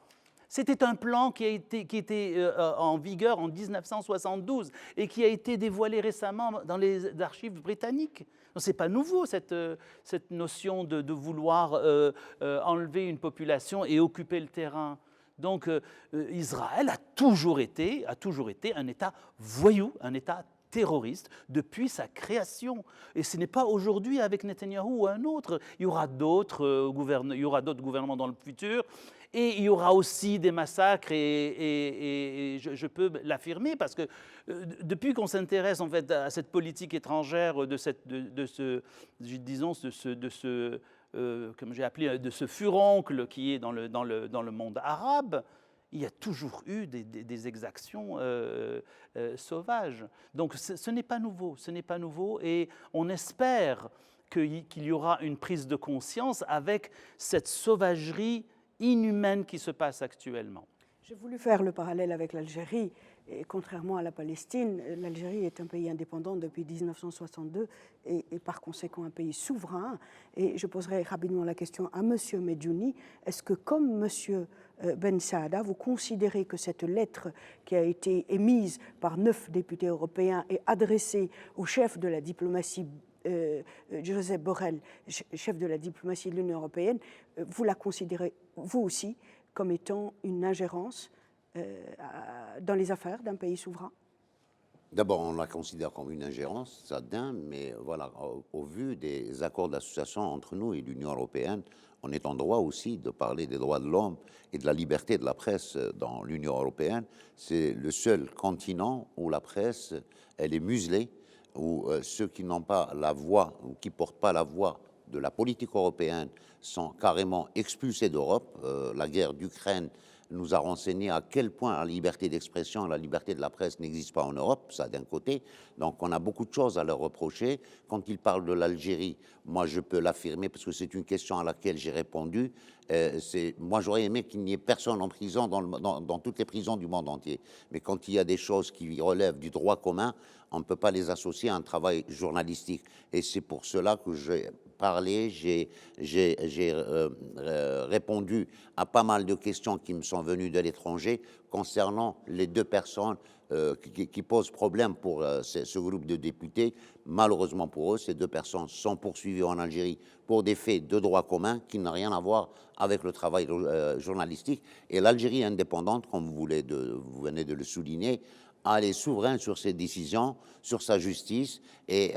c'était un plan qui était en vigueur en 1972 et qui a été dévoilé récemment dans les archives britanniques. Ce n'est pas nouveau, cette notion de vouloir enlever une population et occuper le terrain. Donc Israël a toujours été un État voyou, un État terroriste depuis sa création. Et ce n'est pas aujourd'hui avec Netanyahou ou un autre. Il y aura d'autres gouvernements dans le futur. Et il y aura aussi des massacres, et je peux l'affirmer, parce que depuis qu'on s'intéresse en fait à cette politique étrangère, comme j'ai appelé, de ce furoncle qui est dans le monde arabe, il y a toujours eu des exactions sauvages. Donc ce n'est pas nouveau, et on espère qu'il y aura une prise de conscience avec cette sauvagerie inhumaine qui se passe actuellement. J'ai voulu faire le parallèle avec l'Algérie, et contrairement à la Palestine, l'Algérie est un pays indépendant depuis 1962 et par conséquent un pays souverain. Et je poserai rapidement la question à M. Medjouni. Est-ce que, comme M. Ben Saada, vous considérez que cette lettre qui a été émise par 9 députés européens et adressée au chef de la diplomatie Joseph Borrell, chef de la diplomatie de l'Union européenne, vous la considérez, vous aussi, comme étant une ingérence dans les affaires d'un pays souverain? D'abord, on la considère comme une ingérence, ça d'un, mais voilà, au vu des accords d'association entre nous et l'Union européenne, on est en droit aussi de parler des droits de l'homme et de la liberté de la presse dans l'Union européenne. C'est le seul continent où la presse, elle est muselée, où ceux qui n'ont pas la voix ou qui portent pas la voix de la politique européenne sont carrément expulsés d'Europe. La guerre d'Ukraine nous a renseigné à quel point la liberté d'expression, la liberté de la presse n'existe pas en Europe, ça d'un côté. Donc on a beaucoup de choses à leur reprocher. Quand ils parlent de l'Algérie, moi je peux l'affirmer parce que c'est une question à laquelle j'ai répondu. Moi j'aurais aimé qu'il n'y ait personne en prison dans toutes les prisons du monde entier. Mais quand il y a des choses qui relèvent du droit commun, on ne peut pas les associer à un travail journalistique. Et c'est pour cela que j'ai parlé, j'ai répondu à pas mal de questions qui me sont venues de l'étranger concernant les 2 personnes qui posent problème pour ce groupe de députés. Malheureusement pour eux, ces 2 personnes sont poursuivies en Algérie pour des faits de droit commun qui n'ont rien à voir avec le travail journalistique. Et l'Algérie indépendante, comme vous venez de le souligner, elle est souveraine sur ses décisions, sur sa justice, et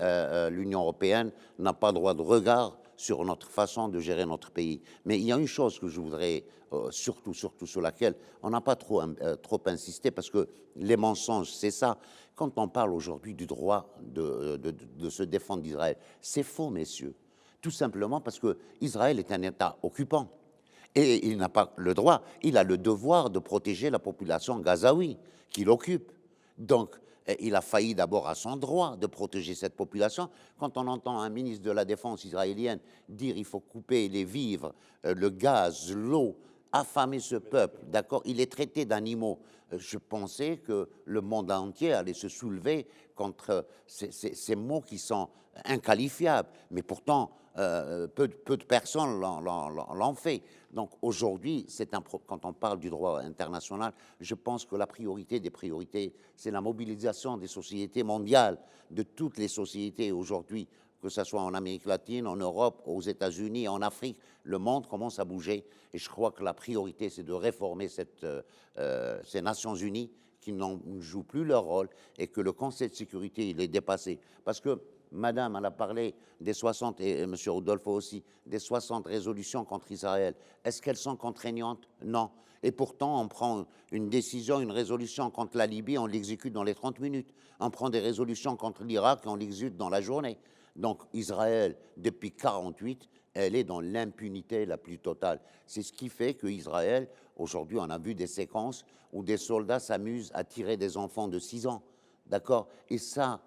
l'Union européenne n'a pas droit de regard sur notre façon de gérer notre pays. Mais il y a une chose que je voudrais, surtout sur laquelle on n'a pas trop insisté, parce que les mensonges, c'est ça. Quand on parle aujourd'hui du droit de se défendre d'Israël, c'est faux, messieurs. Tout simplement parce que Israël est un État occupant. Et il n'a pas le droit, il a le devoir de protéger la population gazaoui qu'il occupe. Donc, il a failli d'abord à son droit de protéger cette population. Quand on entend un ministre de la Défense israélienne dire il faut couper les vivres, le gaz, l'eau, affamer ce peuple, d'accord, il est traité d'animaux. Je pensais que le monde entier allait se soulever contre ces mots qui sont inqualifiables. Mais pourtant, peu de personnes l'ont fait. Donc aujourd'hui, quand on parle du droit international, je pense que la priorité des priorités, c'est la mobilisation des sociétés mondiales, de toutes les sociétés aujourd'hui, que ce soit en Amérique latine, en Europe, aux États-Unis, en Afrique. Le monde commence à bouger et je crois que la priorité, c'est de réformer ces Nations Unies qui ne jouent plus leur rôle et que le Conseil de sécurité, il est dépassé. Parce que Madame, elle a parlé des 60, et M. Rodolfo aussi, des 60 résolutions contre Israël. Est-ce qu'elles sont contraignantes? Non. Et pourtant, on prend une décision, une résolution contre la Libye, on l'exécute dans les 30 minutes. On prend des résolutions contre l'Irak et on l'exécute dans la journée. Donc Israël, depuis 1948, elle est dans l'impunité la plus totale. C'est ce qui fait qu'Israël, aujourd'hui, on a vu des séquences où des soldats s'amusent à tirer des enfants de 6 ans. D'accord? Et ça,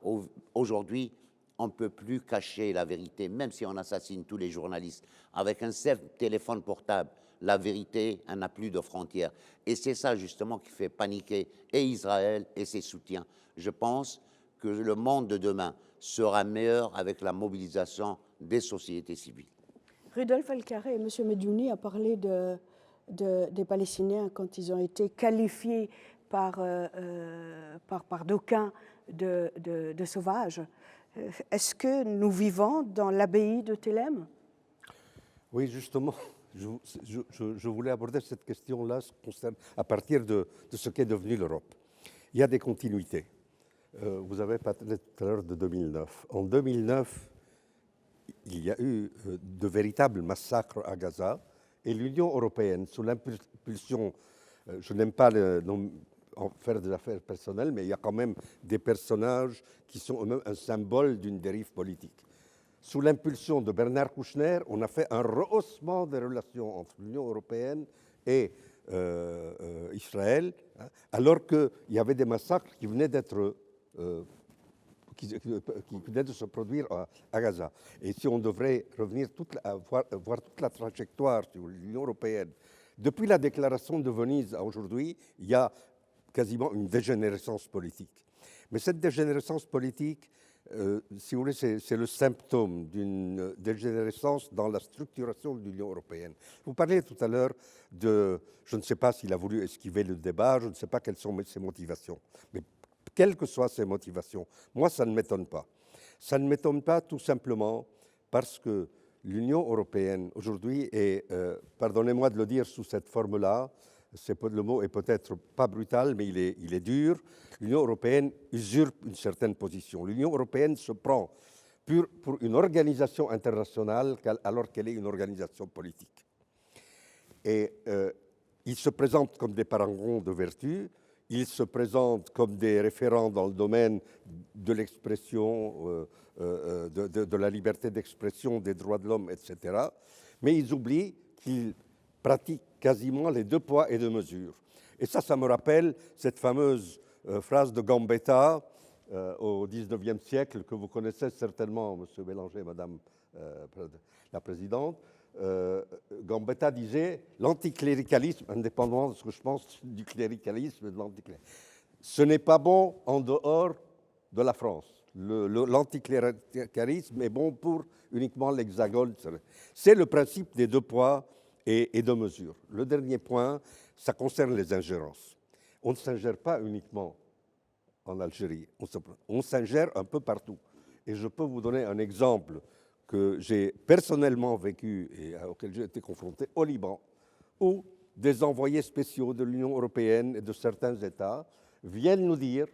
aujourd'hui, on ne peut plus cacher la vérité, même si on assassine tous les journalistes. Avec un seul téléphone portable, la vérité, elle n'a plus de frontières. Et c'est ça, justement, qui fait paniquer et Israël et ses soutiens. Je pense que le monde de demain sera meilleur avec la mobilisation des sociétés civiles. Rudolf El-Karé et M. Medjouni a parlé des Palestiniens quand ils ont été qualifiés par d'aucuns de sauvages. Est-ce que nous vivons dans l'abbaye de Thélème? Oui, justement, je voulais aborder cette question-là à partir de ce qu'est devenu l'Europe. Il y a des continuités. Vous avez parlé tout à l'heure de 2009. En 2009, il y a eu de véritables massacres à Gaza et l'Union européenne, sous l'impulsion, je n'aime pas en faire des affaires personnelles, mais il y a quand même des personnages qui sont eux-mêmes un symbole d'une dérive politique. Sous l'impulsion de Bernard Kouchner, on a fait un rehaussement des relations entre l'Union européenne et Israël, hein, alors qu'il y avait des massacres qui venaient d'être qui venaient de se produire à Gaza. Et si on devrait revenir voir toute la trajectoire sur l'Union européenne, depuis la déclaration de Venise à aujourd'hui, il y a quasiment une dégénérescence politique. Mais cette dégénérescence politique, si vous voulez, c'est le symptôme d'une dégénérescence dans la structuration de l'Union européenne. Vous parliez tout à l'heure de, je ne sais pas s'il a voulu esquiver le débat, je ne sais pas quelles sont ses motivations, mais quelles que soient ses motivations, moi ça ne m'étonne pas. Ça ne m'étonne pas tout simplement parce que l'Union européenne aujourd'hui est, pardonnez-moi de le dire sous cette forme-là, le mot est peut-être pas brutal, mais il est dur. L'Union européenne usurpe une certaine position. L'Union européenne se prend pour une organisation internationale alors qu'elle est une organisation politique. Et ils se présentent comme des parangons de vertu, ils se présentent comme des référents dans le domaine de l'expression, de la liberté d'expression, des droits de l'homme, etc. Mais ils oublient qu'ils pratiquent quasiment les 2 poids et 2 mesures. Et ça me rappelle cette fameuse phrase de Gambetta au XIXe siècle, que vous connaissez certainement, M. Bélanger, Madame la Présidente. Gambetta disait « l'anticléricalisme, indépendamment de ce que je pense du cléricalisme et de l'anticléricalisme, ce n'est pas bon en dehors de la France. L'anticléricalisme est bon pour uniquement l'Hexagone. » C'est le principe des 2 poids et 2 mesures. Le dernier point, ça concerne les ingérences. On ne s'ingère pas uniquement en Algérie, on s'ingère un peu partout. Et je peux vous donner un exemple que j'ai personnellement vécu et auquel j'ai été confronté au Liban, où des envoyés spéciaux de l'Union européenne et de certains États viennent nous dire,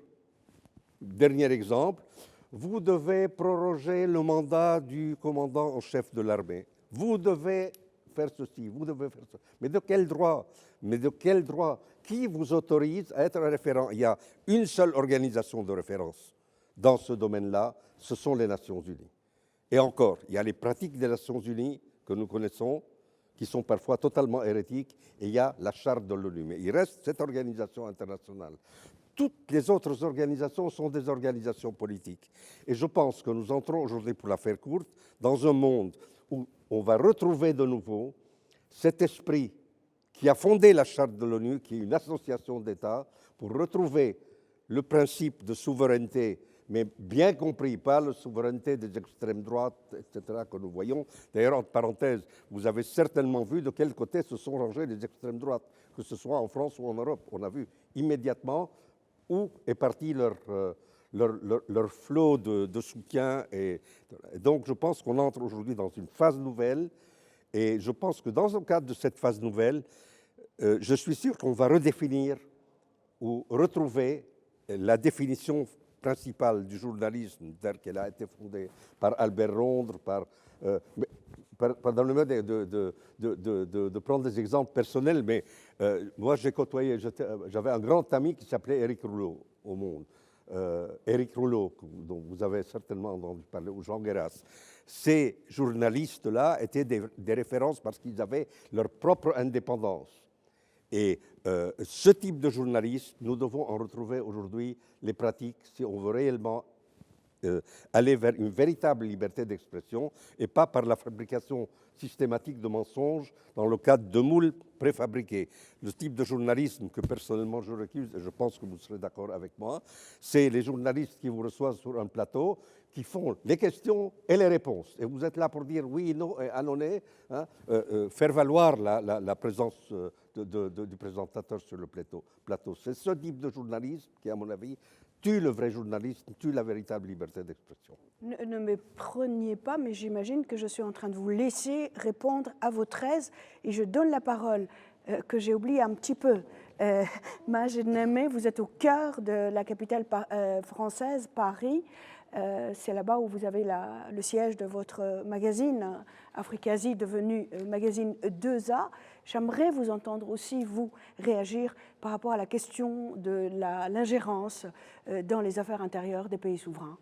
dernier exemple, vous devez proroger le mandat du commandant en chef de l'armée. Vous devez faire ceci, vous devez faire ça. Mais de quel droit? Mais de quel droit? Qui vous autorise à être un référent? Il y a une seule organisation de référence dans ce domaine-là, ce sont les Nations Unies. Et encore, il y a les pratiques des Nations Unies que nous connaissons, qui sont parfois totalement hérétiques, et il y a la charte de l'ONU. Mais il reste cette organisation internationale. Toutes les autres organisations sont des organisations politiques. Et je pense que nous entrons aujourd'hui, pour la faire courte, dans un monde où on va retrouver de nouveau cet esprit qui a fondé la charte de l'ONU, qui est une association d'États, pour retrouver le principe de souveraineté, mais bien compris, pas la souveraineté des extrêmes droites, etc., que nous voyons. D'ailleurs, entre parenthèses, vous avez certainement vu de quel côté se sont rangés les extrêmes droites, que ce soit en France ou en Europe. On a vu immédiatement où est parti leur flot de soutien. Et donc, je pense qu'on entre aujourd'hui dans une phase nouvelle. Et je pense que dans le cadre de cette phase nouvelle, je suis sûr qu'on va redéfinir ou retrouver la définition principale du journalisme, tel qu'elle a été fondée par Albert Rondre, dans le mode de prendre des exemples personnels, mais moi j'ai côtoyé, j'avais un grand ami qui s'appelait Éric Rouleau au Monde. Éric Rouleau, dont vous avez certainement entendu parler, ou Jean Guéras, ces journalistes-là étaient des références parce qu'ils avaient leur propre indépendance. Et ce type de journaliste, nous devons en retrouver aujourd'hui les pratiques si on veut réellement aller vers une véritable liberté d'expression et pas par la fabrication systématique de mensonges dans le cadre de moules préfabriqués. Le type de journalisme que personnellement je récuse, et je pense que vous serez d'accord avec moi, c'est les journalistes qui vous reçoivent sur un plateau, qui font les questions et les réponses. Et vous êtes là pour dire oui, non et annoncer, hein, faire valoir la présence du présentateur sur le plateau. C'est ce type de journalisme qui, à mon avis, tue le vrai journalisme, tue la véritable liberté d'expression. Ne me preniez pas, mais j'imagine que je suis en train de vous laisser répondre à votre aise et je donne la parole, que j'ai oublié un petit peu. Majed Nahmé, vous êtes au cœur de la capitale française, Paris. C'est là-bas où vous avez le siège de votre magazine, Africasie, devenu magazine 2A. J'aimerais vous entendre aussi, vous, réagir par rapport à la question de l'ingérence dans les affaires intérieures des pays souverains.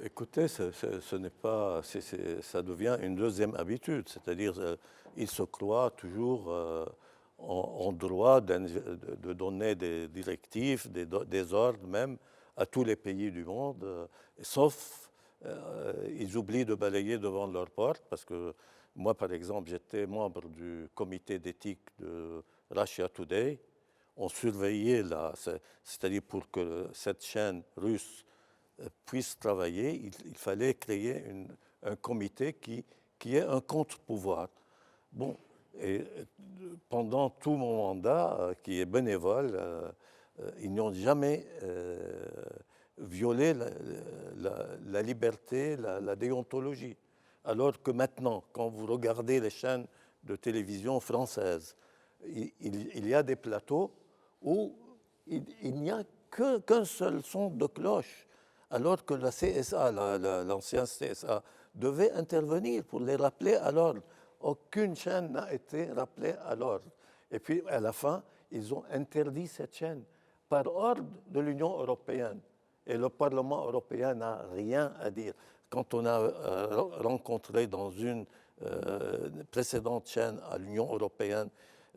Écoutez, ce n'est pas, ça devient une deuxième habitude, c'est-à-dire ils se croient toujours en droit de donner des directives, des ordres même à tous les pays du monde, sauf ils oublient de balayer devant leur porte, parce que moi, par exemple, j'étais membre du comité d'éthique de Russia Today. On surveillait, c'est-à-dire pour que cette chaîne russe puisse travailler, il fallait créer un comité qui ait un contre-pouvoir. Bon, et pendant tout mon mandat, qui est bénévole, ils n'ont jamais violé la liberté, la déontologie. Alors que maintenant, quand vous regardez les chaînes de télévision françaises, il y a des plateaux où il n'y a qu'un seul son de cloche, alors que la CSA, l'ancien CSA, devait intervenir pour les rappeler à l'ordre. Aucune chaîne n'a été rappelée à l'ordre. Et puis, à la fin, ils ont interdit cette chaîne par ordre de l'Union européenne. Et le Parlement européen n'a rien à dire. Quand on a rencontré dans une précédente chaîne à l'Union européenne,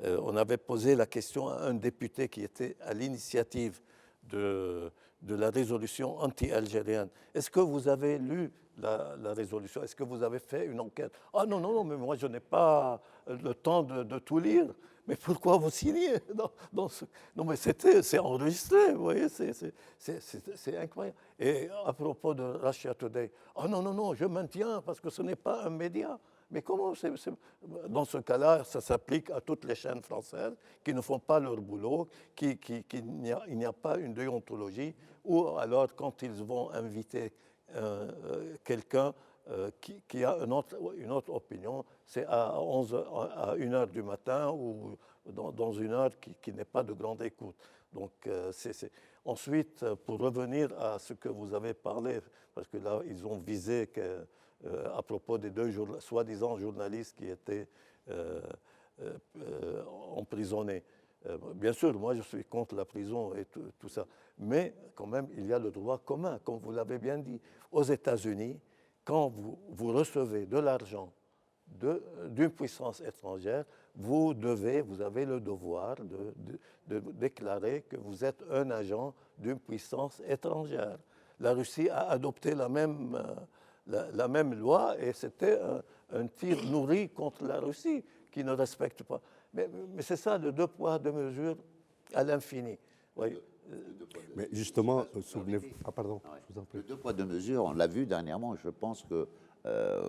on avait posé la question à un député qui était à l'initiative de la résolution anti-algérienne. Est-ce que vous avez lu la résolution? Est-ce que vous avez fait une enquête? Ah non, non, non, mais moi je n'ai pas le temps de tout lire. Mais pourquoi vous signez dans ce... Non, mais c'est enregistré, vous voyez, c'est incroyable. Et à propos de Russia Today, ah non, non, non, je maintiens parce que ce n'est pas un média. Mais comment dans ce cas-là, ça s'applique à toutes les chaînes françaises qui ne font pas leur boulot, il n'y a pas une déontologie, ou alors quand ils vont inviter quelqu'un qui a une autre opinion, c'est à 1h du matin ou dans une heure qui n'est pas de grande écoute. Donc, Ensuite, pour revenir à ce que vous avez parlé, parce que là, ils ont visé à propos des deux soi-disant journalistes qui étaient emprisonnés. Bien sûr, moi, je suis contre la prison et tout ça. Mais quand même, il y a le droit commun, comme vous l'avez bien dit. Aux États-Unis, quand vous recevez de l'argent d'une puissance étrangère, vous avez le devoir de déclarer que vous êtes un agent d'une puissance étrangère. La Russie a adopté la même loi et c'était un tir nourri contre la Russie qui ne respecte pas. Mais c'est ça, le deux poids, deux mesures à l'infini. Oui. Mais justement, souvenez-vous... Ah pardon, je vous en prie. Le deux poids, deux mesures, on l'a vu dernièrement, je pense que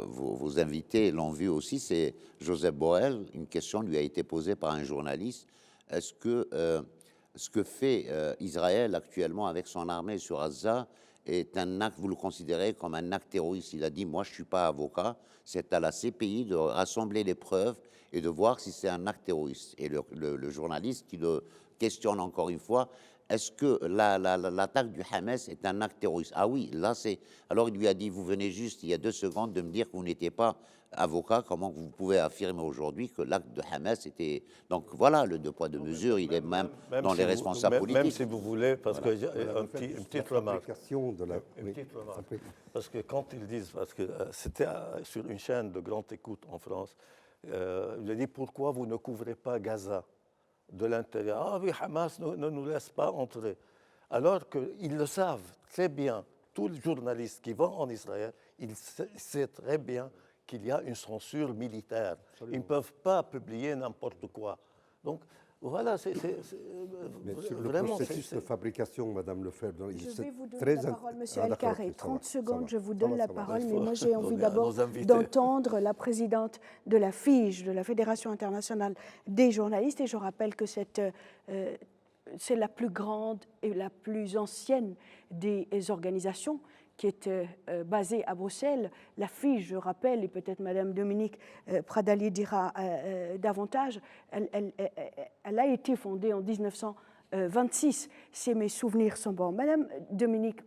vos invités l'ont vu aussi, c'est Joseph Borrell. Une question lui a été posée par un journaliste. Est-ce que ce que fait Israël actuellement avec son armée sur Gaza est un acte, vous le considérez comme un acte terroriste? Il a dit, moi je ne suis pas avocat, c'est à la CPI de rassembler les preuves et de voir si c'est un acte terroriste. Et le journaliste questionne encore une fois, est-ce que l'attaque du Hamas est un acte terroriste? Ah oui, là c'est... Alors il lui a dit, vous venez juste il y a 2 secondes de me dire que vous n'étiez pas avocat, comment vous pouvez affirmer aujourd'hui que l'acte de Hamas était... Donc voilà, le deux poids, deux mesures, il est même dans les responsables Même politiques. si vous voulez, parce Voilà. que Voilà, une petite remarque. Une Oui, petite remarque. après. Parce que quand ils disent, parce que c'était sur une chaîne de grande écoute en France, il a dit pourquoi vous ne couvrez pas Gaza de l'intérieur? Ah oui, Hamas ne nous laisse pas entrer. Alors qu'ils le savent très bien, tous les journalistes qui vont en Israël, ils savent très bien qu'il y a une censure militaire. Ils ne peuvent pas publier n'importe quoi. Donc voilà, Mais sur le vraiment... processus de fabrication, Madame Lefebvre, Je c'est vais vous donner très la parole, Monsieur Ah, d'accord, Alcaré. ok, ça 30 va, ça secondes, va, je vous ça donne va, la ça va. parole, Il mais faut moi j'ai envie donner à d'abord nos invités. d'entendre la présidente de la FIJ, de la Fédération internationale des journalistes, et je rappelle que c'est la plus grande et la plus ancienne des organisations qui est basée à Bruxelles. La FIJ, je rappelle, et peut-être Madame Dominique Pradalier dira davantage, elle a été fondée en 1926, si mes souvenirs sont bons. Madame Dominique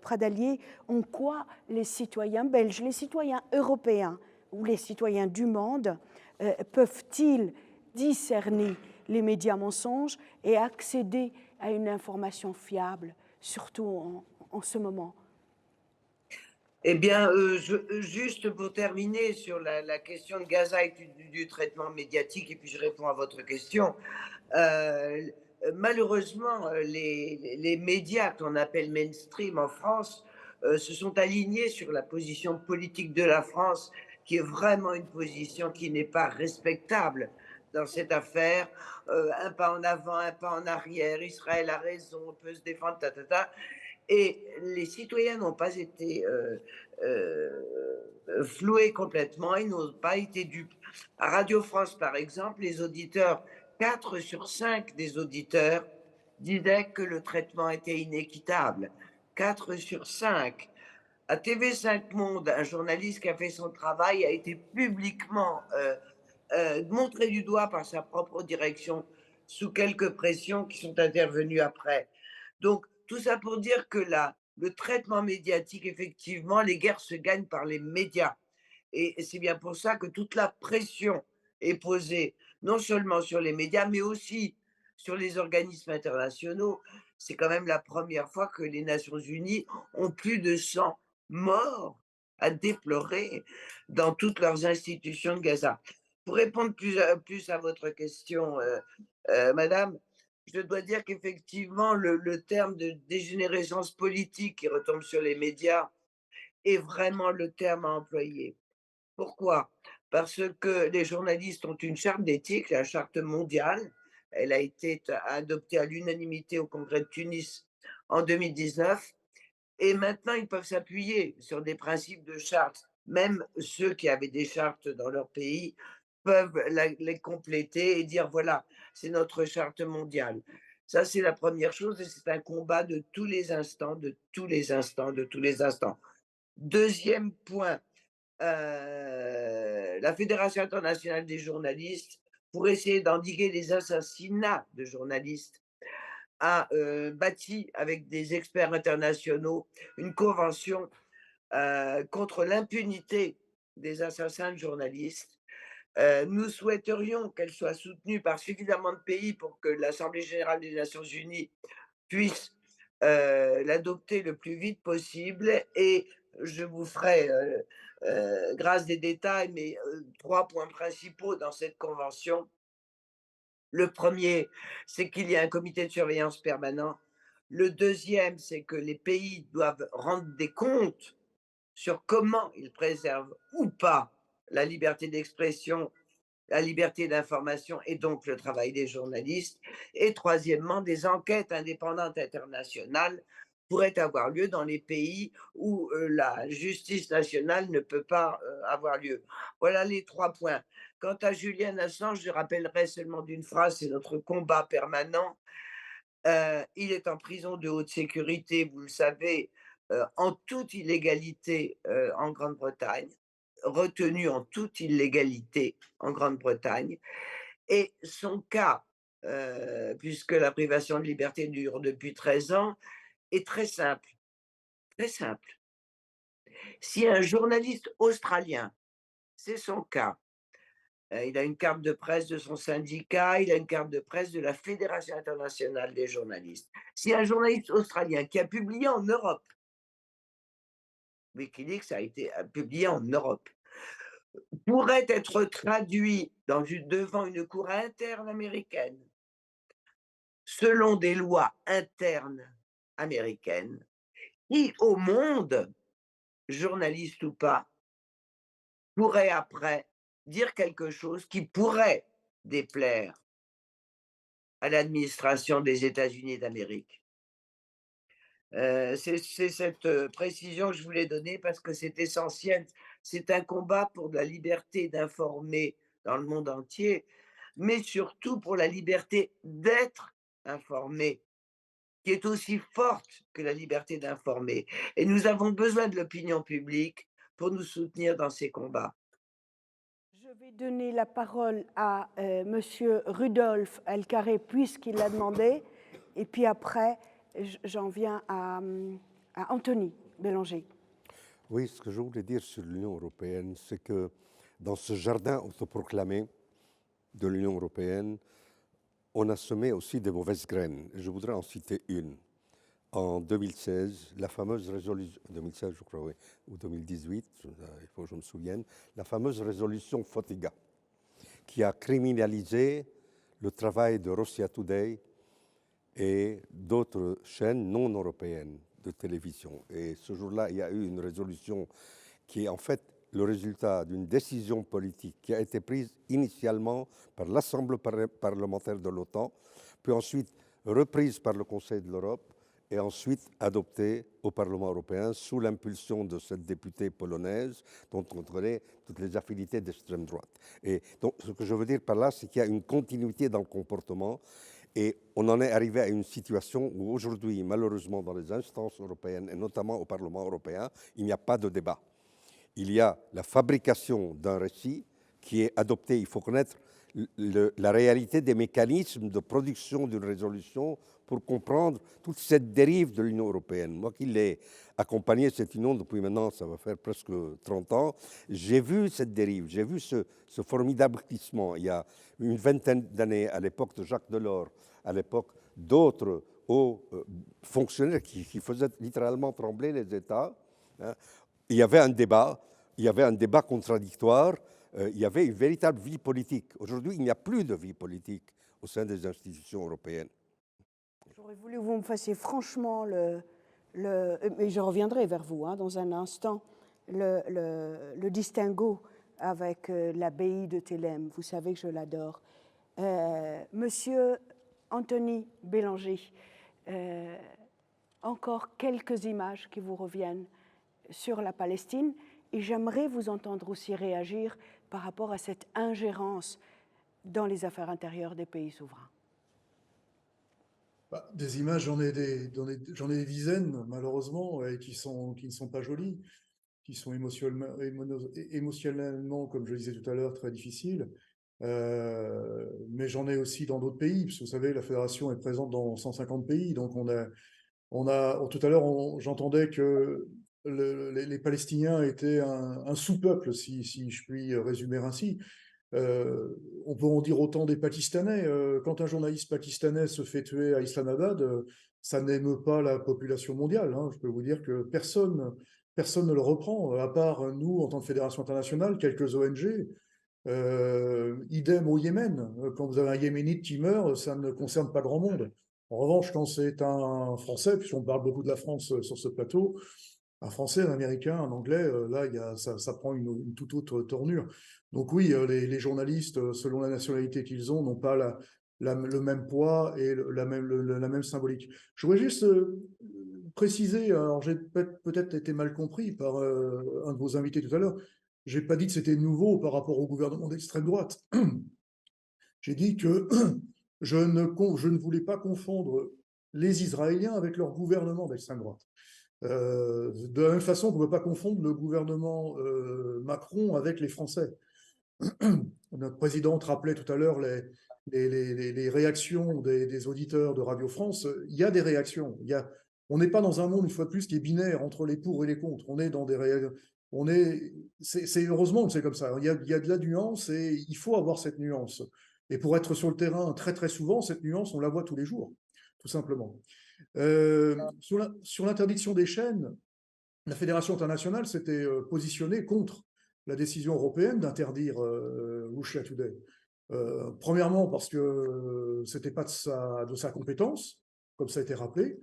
Pradalier, en quoi les citoyens belges, les citoyens européens ou les citoyens du monde peuvent-ils discerner les médias mensonges et accéder à une information fiable, surtout en ce moment? Eh bien, juste pour terminer sur la question de Gaza et du traitement médiatique, et puis je réponds à votre question. Malheureusement, les médias qu'on appelle mainstream en France se sont alignés sur la position politique de la France, qui est vraiment une position qui n'est pas respectable dans cette affaire. Un pas en avant, un pas en arrière. Israël a raison, on peut se défendre, Et les citoyens n'ont pas été floués complètement, ils n'ont pas été dupes. À Radio France, par exemple, les auditeurs, 4 sur 5 des auditeurs disaient que le traitement était inéquitable. 4 sur 5. À TV5 Monde, un journaliste qui a fait son travail a été publiquement montré du doigt par sa propre direction sous quelques pressions qui sont intervenues après. Donc, tout ça pour dire que là, le traitement médiatique, effectivement, les guerres se gagnent par les médias. Et c'est bien pour ça que toute la pression est posée, non seulement sur les médias, mais aussi sur les organismes internationaux. C'est quand même la première fois que les Nations Unies ont plus de 100 morts à déplorer dans toutes leurs institutions de Gaza. Pour répondre plus à votre question, madame, je dois dire qu'effectivement, le terme de dégénérescence politique qui retombe sur les médias est vraiment le terme à employer. Pourquoi? Parce que les journalistes ont une charte d'éthique, la charte mondiale. Elle a été adoptée à l'unanimité au Congrès de Tunis en 2019. Et maintenant, ils peuvent s'appuyer sur des principes de charte. Même ceux qui avaient des chartes dans leur pays peuvent les compléter et dire, voilà, c'est notre charte mondiale. Ça, c'est la première chose et c'est un combat de tous les instants, de tous les instants, de tous les instants. Deuxième point, la Fédération internationale des journalistes, pour essayer d'endiguer les assassinats de journalistes, a bâti avec des experts internationaux une convention contre l'impunité des assassins de journalistes. Nous souhaiterions qu'elle soit soutenue par suffisamment de pays pour que l'Assemblée générale des Nations unies puisse l'adopter le plus vite possible. Et je vous ferai grâce des détails, mais 3 points principaux dans cette convention. Le premier, c'est qu'il y a un comité de surveillance permanent. Le deuxième, c'est que les pays doivent rendre des comptes sur comment ils préservent ou pas la liberté d'expression, la liberté d'information et donc le travail des journalistes. Et troisièmement, des enquêtes indépendantes internationales pourraient avoir lieu dans les pays où la justice nationale ne peut pas avoir lieu. Voilà les 3 points. Quant à Julian Assange, je rappellerai seulement d'une phrase, c'est notre combat permanent. Il est en prison de haute sécurité, vous le savez, en toute illégalité en Grande-Bretagne, retenu en toute illégalité en Grande-Bretagne. Et son cas puisque la privation de liberté dure depuis 13 ans, est très simple, très simple. Si un journaliste australien, c'est son cas, il a une carte de presse de son syndicat, il a une carte de presse de la Fédération internationale des journalistes. Si un journaliste australien qui a publié en Europe, Wikileaks a été publié en Europe, pourrait être traduit devant une cour interne américaine, selon des lois internes américaines, qui au monde, journaliste ou pas, pourrait après dire quelque chose qui pourrait déplaire à l'administration des États-Unis d'Amérique. C'est cette précision que je voulais donner parce que c'est essentiel. C'est un combat pour la liberté d'informer dans le monde entier, mais surtout pour la liberté d'être informé, qui est aussi forte que la liberté d'informer. Et nous avons besoin de l'opinion publique pour nous soutenir dans ces combats. Je vais donner la parole à Monsieur Rudolf El-Carré, puisqu'il l'a demandé, et puis après, j'en viens à Anthony Bélanger. Oui, ce que je voulais dire sur l'Union européenne, c'est que dans ce jardin autoproclamé de l'Union européenne, on a semé aussi des mauvaises graines. Je voudrais en citer une. En 2016, la fameuse résolution, 2016 je crois, oui, ou 2018, il faut que je me souvienne, la fameuse résolution Fotyga, qui a criminalisé le travail de Russia Today et d'autres chaînes non européennes de télévision. Et ce jour-là, il y a eu une résolution qui est en fait le résultat d'une décision politique qui a été prise initialement par l'Assemblée parlementaire de l'OTAN, puis ensuite reprise par le Conseil de l'Europe, et ensuite adoptée au Parlement européen sous l'impulsion de cette députée polonaise dont on connaît toutes les affinités d'extrême droite. Et donc, ce que je veux dire par là, c'est qu'il y a une continuité dans le comportement et on en est arrivé à une situation où aujourd'hui, malheureusement, dans les instances européennes et notamment au Parlement européen, il n'y a pas de débat. Il y a la fabrication d'un récit qui est adopté. Il faut connaître la réalité des mécanismes de production d'une résolution pour comprendre toute cette dérive de l'Union européenne. Moi qui l'ai accompagné cette union depuis maintenant, ça va faire presque 30 ans, j'ai vu cette dérive, j'ai vu ce formidable glissement. Il y a une vingtaine d'années, à l'époque de Jacques Delors, à l'époque d'autres hauts fonctionnaires qui faisaient littéralement trembler les États, hein, il y avait un débat contradictoire, il y avait une véritable vie politique. Aujourd'hui, il n'y a plus de vie politique au sein des institutions européennes. J'aurais voulu que vous me fassiez franchement mais je reviendrai vers vous dans un instant, le distinguo avec l'abbaye de Thélème. Vous savez que je l'adore. Monsieur Anthony Bélanger, encore quelques images qui vous reviennent sur la Palestine, et j'aimerais vous entendre aussi réagir par rapport à cette ingérence dans les affaires intérieures des pays souverains. Des images, j'en ai des dizaines, malheureusement, et qui ne sont pas jolies, qui sont émotionnellement, comme je le disais tout à l'heure, très difficiles. Mais j'en ai aussi dans d'autres pays, parce que vous savez, la fédération est présente dans 150 pays, donc tout à l'heure, j'entendais que les Palestiniens étaient un sous-peuple, si je puis résumer ainsi. On peut en dire autant des Pakistanais. Quand un journaliste pakistanais se fait tuer à Islamabad, ça n'émeut pas la population mondiale. Je peux vous dire que personne ne le reprend, à part nous, en tant que fédération internationale, quelques ONG. Idem au Yémen. Quand vous avez un Yéménite qui meurt, ça ne concerne pas grand monde. En revanche, quand c'est un Français, puisqu'on parle beaucoup de la France sur ce plateau, un Français, un Américain, un Anglais, là, ça prend une toute autre tournure. Donc oui, les journalistes, selon la nationalité qu'ils ont, n'ont pas le même poids et la même symbolique. Je voudrais juste préciser, alors j'ai peut-être été mal compris par un de vos invités tout à l'heure, j'ai pas dit que c'était nouveau par rapport au gouvernement d'extrême droite. J'ai dit que je ne voulais pas confondre les Israéliens avec leur gouvernement d'extrême droite. De la même façon, on ne peut pas confondre le gouvernement Macron avec les Français. Notre présidente rappelait tout à l'heure les réactions des auditeurs de Radio France. Il y a des réactions. On n'est pas dans un monde, une fois de plus, qui est binaire entre les pour et les contre. On est dans des réactions. Heureusement que c'est comme ça. Il y a de la nuance et il faut avoir cette nuance. Et pour être sur le terrain très très souvent, cette nuance, on la voit tous les jours, tout simplement. Sur l'interdiction des chaînes, la Fédération internationale s'était positionnée contre la décision européenne d'interdire Russia Today. Premièrement, parce que ce n'était pas de sa compétence, comme ça a été rappelé.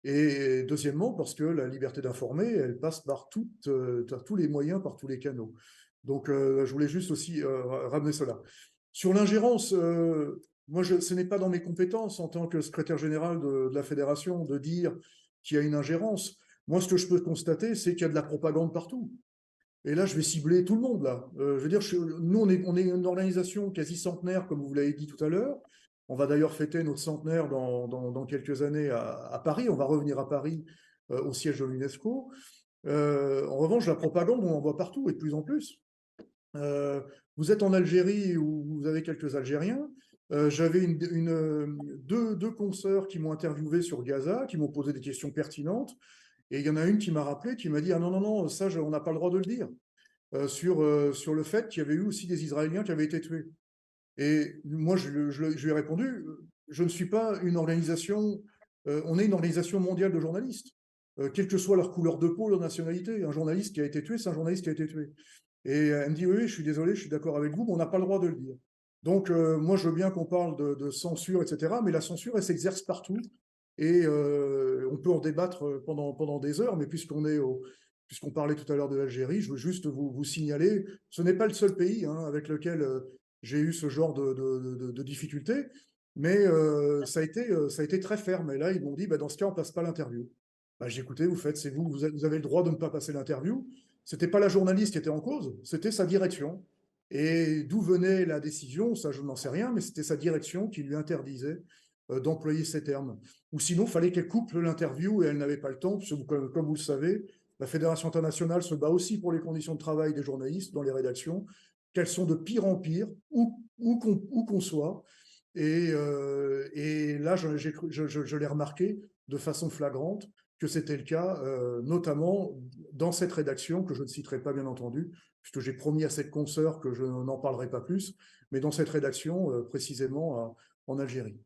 Et deuxièmement, parce que la liberté d'informer, elle passe par tous les moyens, par tous les canaux. Donc, je voulais juste aussi ramener cela. Sur l'ingérence, moi, ce n'est pas dans mes compétences en tant que secrétaire général de la fédération de dire qu'il y a une ingérence. Moi, ce que je peux constater, c'est qu'il y a de la propagande partout. Et là, je vais cibler tout le monde, là. Je veux dire, nous, on est une organisation quasi centenaire, comme vous l'avez dit tout à l'heure. On va d'ailleurs fêter notre centenaire dans quelques années à Paris. On va revenir à Paris, au siège de l'UNESCO. En revanche, la propagande, on en voit partout et de plus en plus. Vous êtes en Algérie où vous avez quelques Algériens. J'avais deux consoeurs qui m'ont interviewé sur Gaza, qui m'ont posé des questions pertinentes. Et il y en a une qui m'a rappelé, qui m'a dit « Ah non, non, non, ça, on n'a pas le droit de le dire », sur le fait qu'il y avait eu aussi des Israéliens qui avaient été tués. Et moi, je lui ai répondu « Je ne suis pas une organisation, on est une organisation mondiale de journalistes, quelle que soit leur couleur de peau, leur nationalité. Un journaliste qui a été tué, c'est un journaliste qui a été tué. » Et elle me dit « Oui, je suis désolé, je suis d'accord avec vous, mais on n'a pas le droit de le dire. » Donc, moi, je veux bien qu'on parle de censure, etc., mais la censure, elle s'exerce partout. Et on peut en débattre pendant des heures, mais puisqu'on parlait tout à l'heure de l'Algérie, je veux juste vous signaler, ce n'est pas le seul pays avec lequel j'ai eu ce genre de difficultés, mais ça a été très ferme. Et là, ils m'ont dit, dans ce cas, on ne passe pas l'interview. J'ai écouté, vous avez le droit de ne pas passer l'interview. Ce n'était pas la journaliste qui était en cause, c'était sa direction. Et d'où venait la décision, ça je n'en sais rien, mais c'était sa direction qui lui interdisait d'employer ces termes. Ou sinon, il fallait qu'elle coupe l'interview et elle n'avait pas le temps, parce que comme vous le savez, la Fédération internationale se bat aussi pour les conditions de travail des journalistes dans les rédactions, qu'elles sont de pire en pire, où qu'on soit. Et là, je l'ai remarqué de façon flagrante que c'était le cas, notamment dans cette rédaction, que je ne citerai pas bien entendu, puisque j'ai promis à cette consoeur que je n'en parlerai pas plus, mais dans cette rédaction, précisément en Algérie.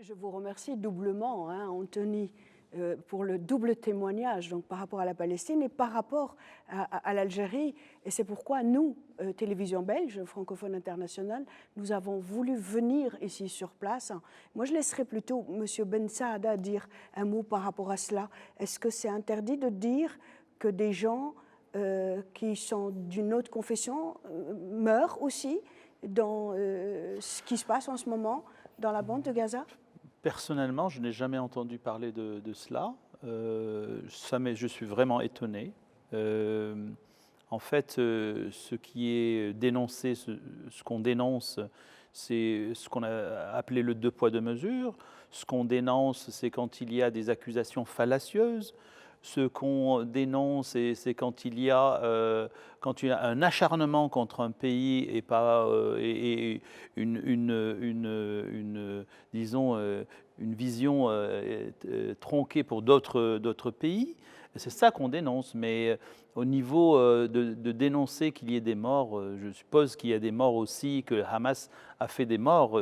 Je vous remercie doublement, Anthony, pour le double témoignage donc, par rapport à la Palestine et par rapport à l'Algérie. Et c'est pourquoi nous, Télévision belge, francophone internationale, nous avons voulu venir ici sur place. Moi, je laisserai plutôt M. Ben Saada dire un mot par rapport à cela. Est-ce que c'est interdit de dire que des gens qui sont d'une autre confession meurent aussi dans ce qui se passe en ce moment dans la bande de Gaza? Personnellement, je n'ai jamais entendu parler de cela. Je suis vraiment étonné. En fait, ce qui est dénoncé, ce qu'on dénonce, c'est ce qu'on a appelé le deux poids deux mesures. Ce qu'on dénonce, c'est quand il y a des accusations fallacieuses. Ce qu'on dénonce, c'est quand il y a un acharnement contre un pays et pas disons une vision tronquée pour d'autres pays. C'est ça qu'on dénonce. Mais au niveau de dénoncer qu'il y ait des morts, je suppose qu'il y a des morts aussi, que Hamas a fait des morts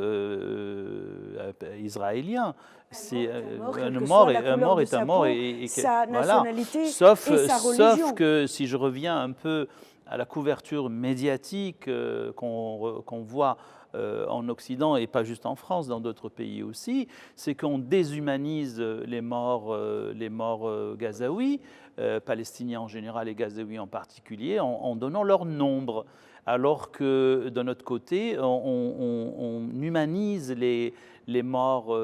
israéliens. Un mort est un mort et sa nationalité sauf, et sa religion. Sauf que si je reviens un peu à la couverture médiatique qu'on voit en Occident et pas juste en France, dans d'autres pays aussi, c'est qu'on déshumanise les morts gazaouis, palestiniens en général et gazaouis en particulier, en donnant leur nombre. Alors que de notre côté, on humanise les morts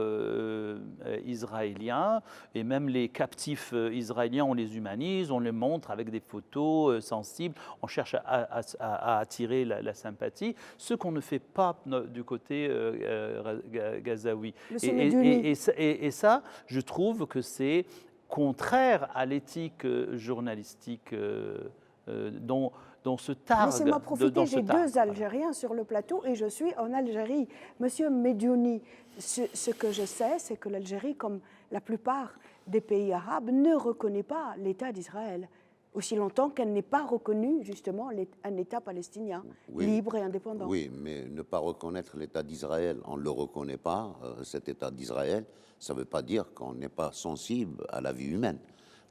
israéliens et même les captifs israéliens, on les humanise, on les montre avec des photos sensibles, on cherche à attirer la sympathie, ce qu'on ne fait pas du côté gazaoui. Et ça, je trouve que c'est contraire à l'éthique journalistique dont se targue. Laissez-moi profiter, dont se j'ai targue. deux Algériens sur le plateau et je suis en Algérie. Monsieur Mediouni, ce que je sais, c'est que l'Algérie, comme la plupart des pays arabes, ne reconnaît pas l'État d'Israël, aussi longtemps qu'elle n'est pas reconnue justement un État palestinien Oui. libre et indépendant. Oui, mais ne pas reconnaître l'État d'Israël, on ne le reconnaît pas, cet État d'Israël, ça ne veut pas dire qu'on n'est pas sensible à la vie humaine.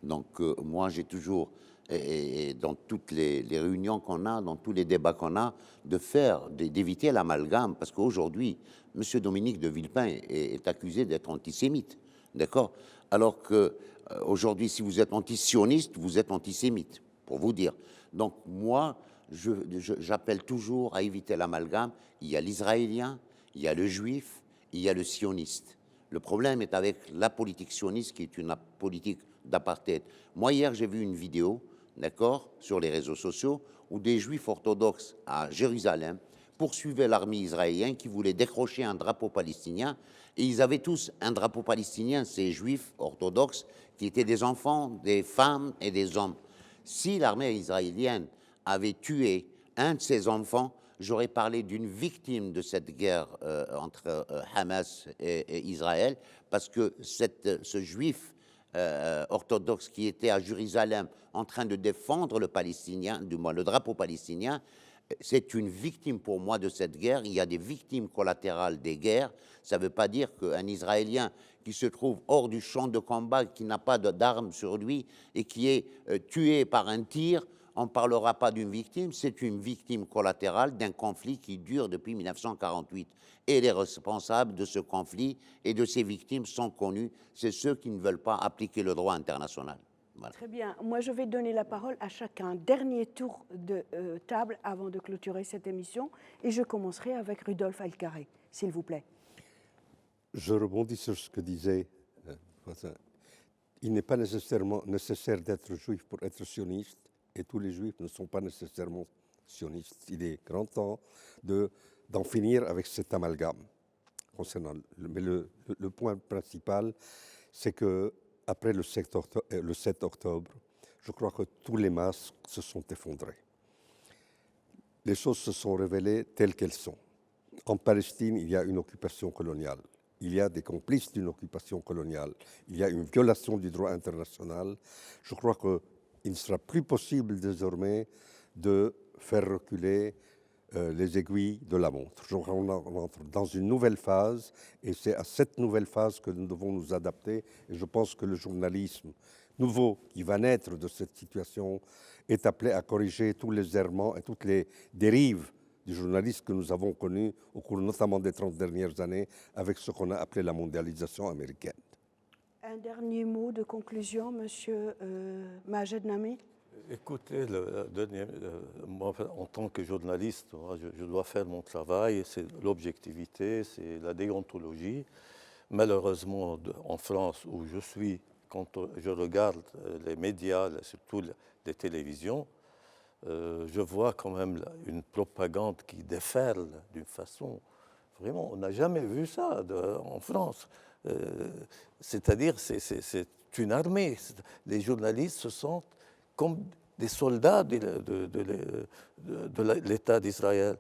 Donc moi, j'ai toujours, et dans toutes les réunions qu'on a, dans tous les débats qu'on a, d'éviter l'amalgame, parce qu'aujourd'hui, M. Dominique de Villepin est accusé d'être antisémite, d'accord? Alors que aujourd'hui, si vous êtes antisioniste, vous êtes antisémite, pour vous dire. Donc moi, j'appelle toujours à éviter l'amalgame. Il y a l'israélien, il y a le juif, il y a le sioniste. Le problème est avec la politique sioniste qui est une politique d'apartheid. Moi, hier, j'ai vu une vidéo, d'accord, sur les réseaux sociaux, où des juifs orthodoxes à Jérusalem poursuivaient l'armée israélienne qui voulait décrocher un drapeau palestinien. Et ils avaient tous un drapeau palestinien, ces juifs orthodoxes, qui étaient des enfants, des femmes et des hommes. Si l'armée israélienne avait tué un de ses enfants, j'aurais parlé d'une victime de cette guerre entre Hamas et Israël, parce que ce juif orthodoxe qui était à Jérusalem en train de défendre le palestinien, du moins le drapeau palestinien, c'est une victime pour moi de cette guerre. Il y a des victimes collatérales des guerres. Ça ne veut pas dire qu'un Israélien qui se trouve hors du champ de combat, qui n'a pas d'armes sur lui et qui est tué par un tir, on ne parlera pas d'une victime, c'est une victime collatérale d'un conflit qui dure depuis 1948. Et les responsables de ce conflit et de ces victimes sont connus, c'est ceux qui ne veulent pas appliquer le droit international. Voilà. Très bien. Moi, je vais donner la parole à chacun. Dernier tour de table avant de clôturer cette émission. Et je commencerai avec Rudolf Alcaré, s'il vous plaît. Je rebondis sur ce que disait. Il n'est pas nécessairement nécessaire d'être juif pour être sioniste, et tous les juifs ne sont pas nécessairement sionistes. Il est grand temps d'en finir avec cet amalgame. Mais le point principal, c'est que après le 7 octobre, je crois que tous les masques se sont effondrés. Les choses se sont révélées telles qu'elles sont. En Palestine, il y a une occupation coloniale. Il y a des complices d'une occupation coloniale. Il y a une violation du droit international. Je crois qu'il ne sera plus possible désormais de faire reculer les aiguilles de la montre. On entre dans une nouvelle phase et c'est à cette nouvelle phase que nous devons nous adapter. Et je pense que le journalisme nouveau qui va naître de cette situation est appelé à corriger tous les errements et toutes les dérives du journalisme que nous avons connu au cours notamment des 30 dernières années avec ce qu'on a appelé la mondialisation américaine. Un dernier mot de conclusion, Monsieur Majed Nami. Écoutez, moi, en tant que journaliste, je dois faire mon travail, c'est l'objectivité, c'est la déontologie. Malheureusement, en France, où je suis, quand je regarde les médias, surtout les télévisions, je vois quand même une propagande qui déferle d'une façon... Vraiment, on n'a jamais vu ça en France. C'est-à-dire, c'est une armée. Les journalistes se sentent comme des soldats de l'État d'Israël.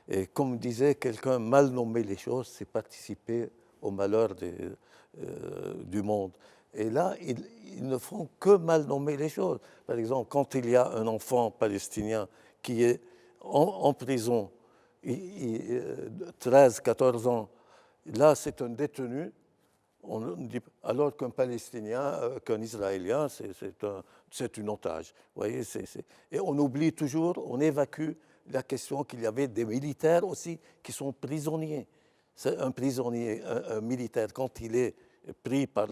Et comme disait quelqu'un, mal nommer les choses, c'est participer au malheur du monde. Et là, ils ne font que mal nommer les choses. Par exemple, quand il y a un enfant palestinien qui est en prison, 13, 14 ans, là, c'est un détenu, alors qu'un Palestinien, qu'un Israélien, c'est un otage. Vous voyez, et on oublie toujours, on évacue la question qu'il y avait des militaires aussi qui sont prisonniers. C'est un prisonnier, un militaire, quand il est pris par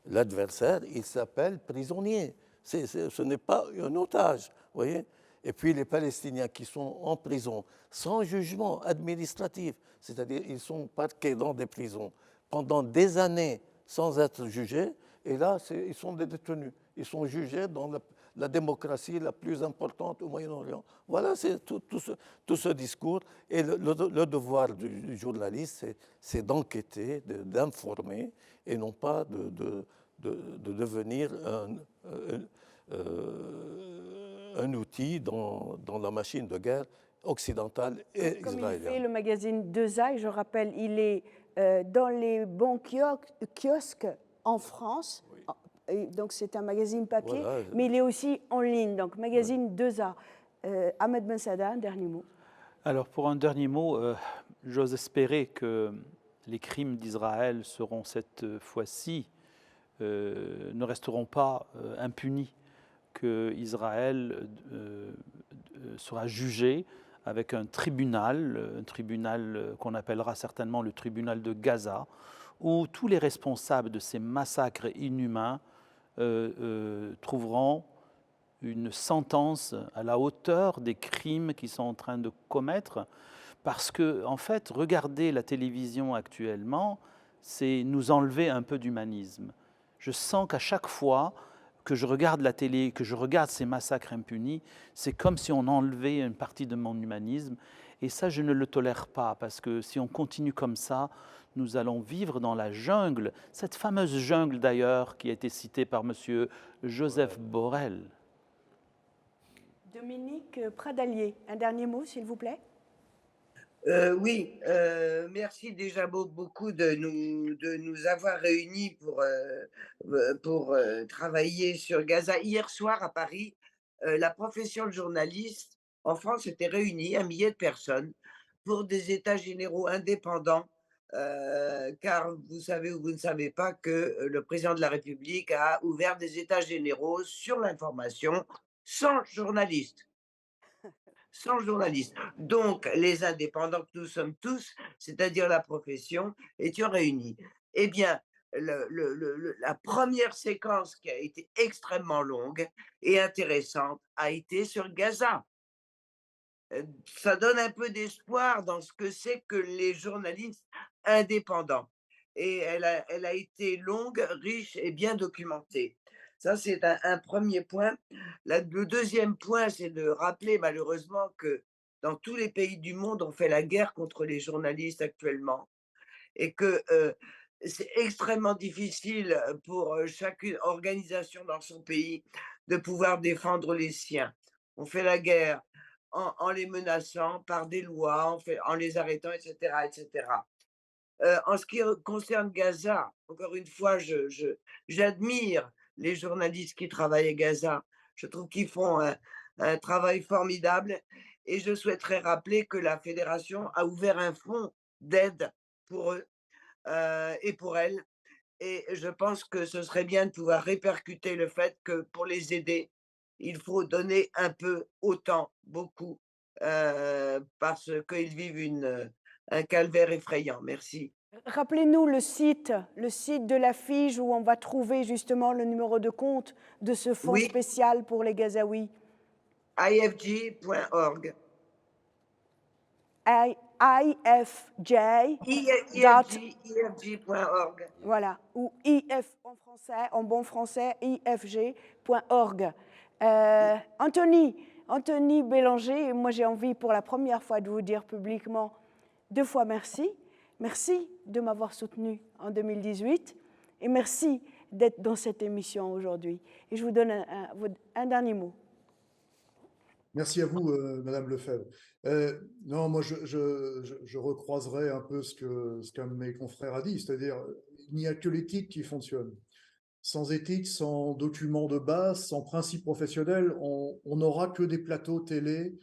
l'adversaire, il s'appelle prisonnier. Ce n'est pas un otage, vous voyez. Et puis les Palestiniens qui sont en prison sans jugement administratif, c'est-à-dire ils sont parqués dans des prisons pendant des années sans être jugés, et là, ils sont des détenus. Ils sont jugés dans la démocratie la plus importante au Moyen-Orient. Voilà, c'est tout ce discours. Et le devoir du journaliste, c'est d'enquêter, d'informer, et non pas de devenir un outil dans la machine de guerre occidentale et Comme il fait israélienne. le magazine 2A, et je rappelle, il est dans les bons kiosques en France. Et donc c'est un magazine papier, Voilà. mais il est aussi en ligne. Donc magazine 2A. Ahmed Ben Sada, un dernier mot. Alors pour un dernier mot, j'ose espérer que les crimes d'Israël seront cette fois-ci, ne resteront pas impunis, que Israël sera jugé avec un tribunal qu'on appellera certainement le tribunal de Gaza, où tous les responsables de ces massacres inhumains trouveront une sentence à la hauteur des crimes qu'ils sont en train de commettre. Parce que, en fait, regarder la télévision actuellement, c'est nous enlever un peu d'humanisme. Je sens qu'à chaque fois que je regarde la télé, que je regarde ces massacres impunis, c'est comme si on enlevait une partie de mon humanisme. Et ça, je ne le tolère pas, parce que si on continue comme ça, nous allons vivre dans la jungle, cette fameuse jungle d'ailleurs qui a été citée par M. Joseph Borrell. Dominique Pradalier, un dernier mot, s'il vous plaît. Oui, merci déjà beaucoup de nous avoir réunis pour travailler sur Gaza. Hier soir à Paris, la profession de journaliste en France était réunie, 1 millier de personnes, pour des états généraux indépendants, car vous savez ou vous ne savez pas que le président de la République a ouvert des états généraux sur l'information sans journalistes. Sans journalistes. Donc, les indépendants que nous sommes tous, c'est-à-dire la profession, étions réunis. Eh bien, la première séquence qui a été extrêmement longue et intéressante a été sur Gaza. Ça donne un peu d'espoir dans ce que c'est que les journalistes indépendants. Et elle a été longue, riche et bien documentée. Ça, c'est un premier point. Le deuxième point, c'est de rappeler malheureusement que dans tous les pays du monde, on fait la guerre contre les journalistes actuellement et que c'est extrêmement difficile pour chaque organisation dans son pays de pouvoir défendre les siens. On fait la guerre en les menaçant par des lois, en les arrêtant, etc., etc. En ce qui concerne Gaza, encore une fois, j'admire les journalistes qui travaillent à Gaza. Je trouve qu'ils font un travail formidable et je souhaiterais rappeler que la fédération a ouvert un fonds d'aide pour eux et pour elles. Et je pense que ce serait bien de pouvoir répercuter le fait que pour les aider, il faut donner un peu, autant, beaucoup, parce qu'ils vivent un calvaire effrayant. Merci. Rappelez-nous le site de la FIGE où on va trouver justement le numéro de compte de ce fonds Oui, spécial pour les Gazaouis. ifg.org. IFJ. ifg.org. Voilà, ou IF en français, en bon français, ifg.org. Anthony Bélanger, moi j'ai envie pour la première fois de vous dire publiquement 2 fois merci. Merci de m'avoir soutenu en 2018 et merci d'être dans cette émission aujourd'hui. Et je vous donne un dernier mot. Merci à vous, Madame Lefebvre. Non, moi, je recroiserai un peu ce qu'un de mes confrères a dit, c'est-à-dire il n'y a que l'éthique qui fonctionne. Sans éthique, sans documents de base, sans principe professionnel, on n'aura que des plateaux télé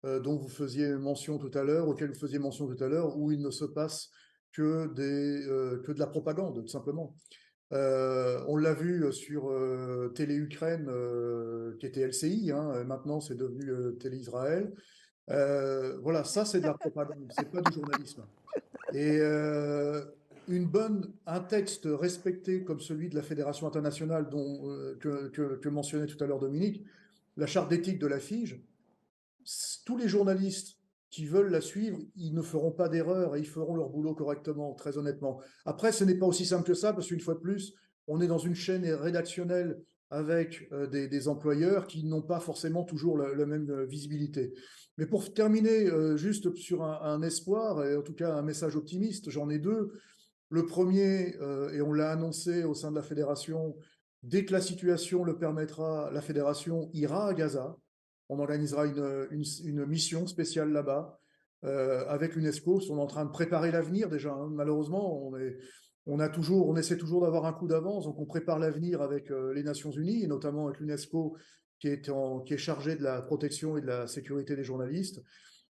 dont vous faisiez mention tout à l'heure, auxquels vous faisiez mention tout à l'heure, où il ne se passe que de la propagande, tout simplement. On l'a vu sur Télé Ukraine, qui était LCI, hein, maintenant c'est devenu Télé Israël. Voilà, ça c'est de la propagande, c'est pas du journalisme. Et un texte respecté comme celui de la Fédération internationale que mentionnait tout à l'heure Dominique, la charte d'éthique de la FIGE, tous les journalistes qui veulent la suivre, ils ne feront pas d'erreur et ils feront leur boulot correctement, très honnêtement. Après, ce n'est pas aussi simple que ça, parce qu'une fois de plus, on est dans une chaîne rédactionnelle avec des employeurs qui n'ont pas forcément toujours la même visibilité. Mais pour terminer, juste sur un espoir, et en tout cas un message optimiste, j'en ai 2. Le premier, et on l'a annoncé au sein de la fédération, dès que la situation le permettra, la fédération ira à Gaza. On organisera une mission spéciale là-bas avec l'UNESCO. On est en train de préparer l'avenir déjà. Hein. Malheureusement, on essaie toujours d'avoir un coup d'avance. Donc, on prépare l'avenir avec les Nations Unies et notamment avec l'UNESCO qui est chargé de la protection et de la sécurité des journalistes.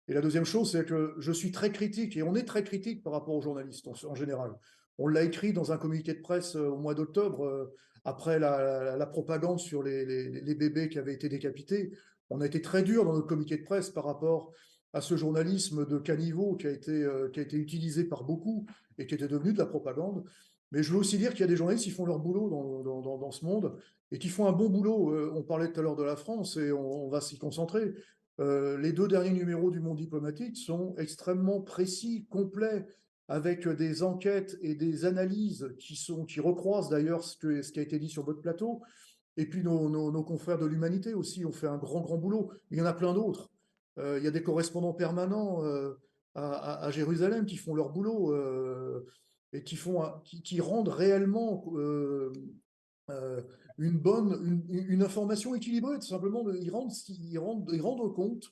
Et la deuxième chose, c'est que je suis très critique, et on est très critique par rapport aux journalistes en général. On l'a écrit dans un communiqué de presse au mois d'octobre, après la propagande sur les bébés qui avaient été décapités. On a été très dur dans notre communiqué de presse par rapport à ce journalisme de caniveau qui a été utilisé par beaucoup et qui était devenu de la propagande. Mais je veux aussi dire qu'il y a des journalistes qui font leur boulot dans ce monde et qui font un bon boulot. On parlait tout à l'heure de la France et on va s'y concentrer. Les 2 derniers numéros du Monde diplomatique sont extrêmement précis, complets, avec des enquêtes et des analyses qui recroisent d'ailleurs ce qui a été dit sur votre plateau. Et puis nos confrères de l'Humanité aussi ont fait un grand boulot. Il y en a plein d'autres. Il y a des correspondants permanents à Jérusalem qui font leur boulot et qui rendent réellement une information équilibrée, tout simplement. Ils rendent compte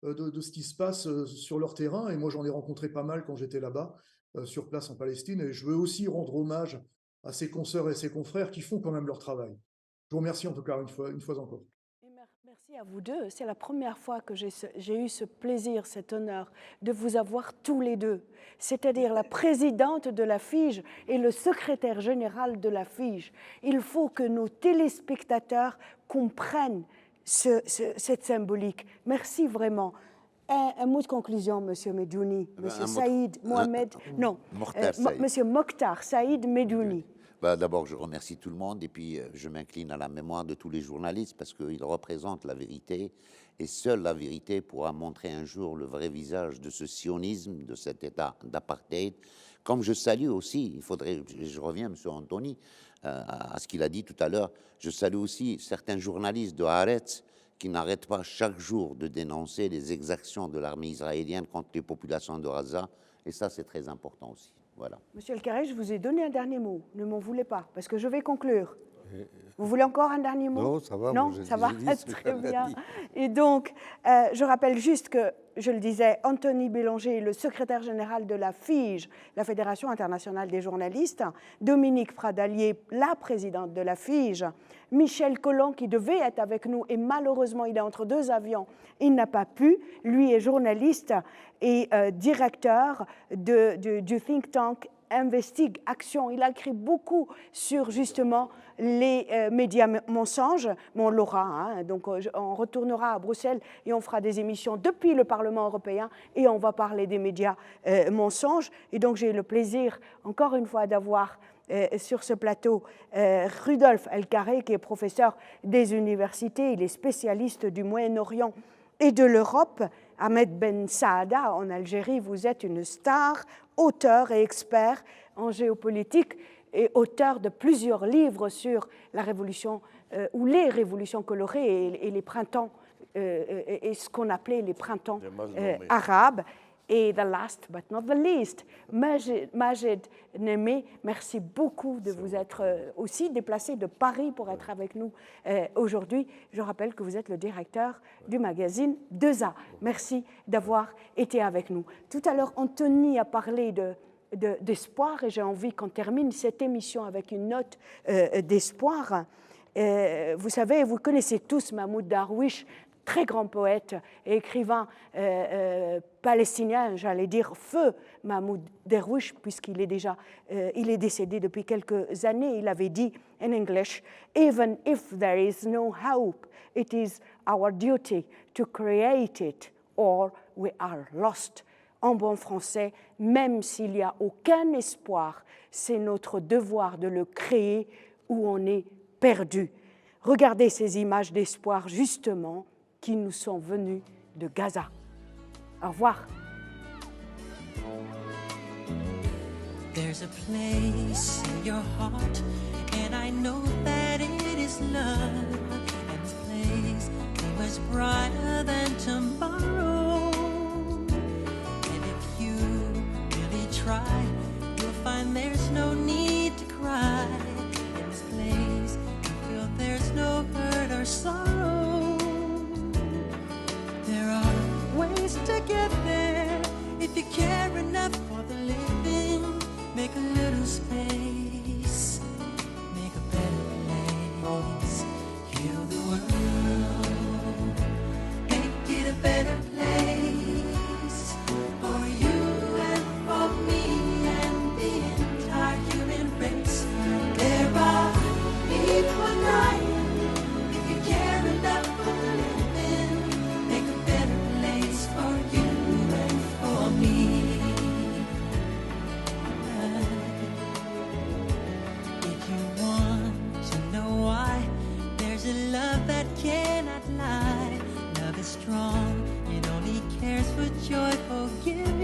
de ce qui se passe sur leur terrain. Et moi, j'en ai rencontré pas mal quand j'étais là-bas, sur place en Palestine. Et je veux aussi rendre hommage à ces consoeurs et ces confrères qui font quand même leur travail. Je vous remercie en tout cas une fois encore. Merci à vous deux. C'est la première fois que j'ai eu ce plaisir, cet honneur de vous avoir tous les deux, c'est-à-dire la présidente de la FIJ et le secrétaire général de la FIJ. Il faut que nos téléspectateurs comprennent cette symbolique. Merci vraiment. Un mot de conclusion, Monsieur Medjouni, Monsieur Saïd Mohamed, non, Monsieur Mokhtar Saïd Medjouni. D'abord, je remercie tout le monde et puis je m'incline à la mémoire de tous les journalistes parce qu'ils représentent la vérité et seule la vérité pourra montrer un jour le vrai visage de ce sionisme, de cet état d'apartheid. Comme je salue aussi, je reviens, M. Anthony, à ce qu'il a dit tout à l'heure, je salue aussi certains journalistes de Haaretz qui n'arrêtent pas chaque jour de dénoncer les exactions de l'armée israélienne contre les populations de Gaza et ça, c'est très important aussi. Voilà. Monsieur El-Karay, je vous ai donné un dernier mot. Ne m'en voulez pas, parce que je vais conclure. Vous voulez encore un dernier mot? Non, ça va. Non, ça va, très bien. Et donc, je rappelle juste que, je le disais, Anthony Bélanger, le secrétaire général de la FIJ, la Fédération internationale des journalistes, Dominique Pradalier, la présidente de la FIJ, Michel Collant, qui devait être avec nous, et malheureusement, il est entre 2 avions, il n'a pas pu. Lui est journaliste et directeur du think tank Investigue Action. Il a écrit beaucoup sur justement les médias mensonges, mais on l'aura, hein, donc on retournera à Bruxelles et on fera des émissions depuis le Parlement européen et on va parler des médias mensonges. Et donc j'ai le plaisir, encore une fois, d'avoir sur ce plateau Rudolf El-Karay, qui est professeur des universités, il est spécialiste du Moyen-Orient et de l'Europe. Ahmed Ben Saada, en Algérie, vous êtes une star, auteur et expert en géopolitique et auteur de plusieurs livres sur la révolution ou les révolutions colorées et les printemps, et ce qu'on appelait les printemps arabes. Et the last but not the least, Majed Némé, merci beaucoup de vous être aussi déplacé de Paris pour être avec nous aujourd'hui. Je rappelle que vous êtes le directeur du magazine 2A. Merci d'avoir été avec nous. Tout à l'heure, Anthony a parlé d'espoir et j'ai envie qu'on termine cette émission avec une note d'espoir. Vous savez, vous connaissez tous Mahmoud Darwish, très grand poète et écrivain palestinien, j'allais dire feu Mahmoud Darwish, puisqu'il est déjà il est décédé depuis quelques années. Il avait dit en English, "Even if there is no hope, it is our duty to create it, or we are lost." En bon français, même s'il n'y a aucun espoir, c'est notre devoir de le créer ou on est perdu. Regardez ces images d'espoir, justement, qui nous sont venus de Gaza. Au revoir. There's a place in your heart, and I know that it is love. And this place is much brighter than tomorrow. And if you really try, you'll find there's no need to cry. In this place, you feel there's no hurt or sorrow. give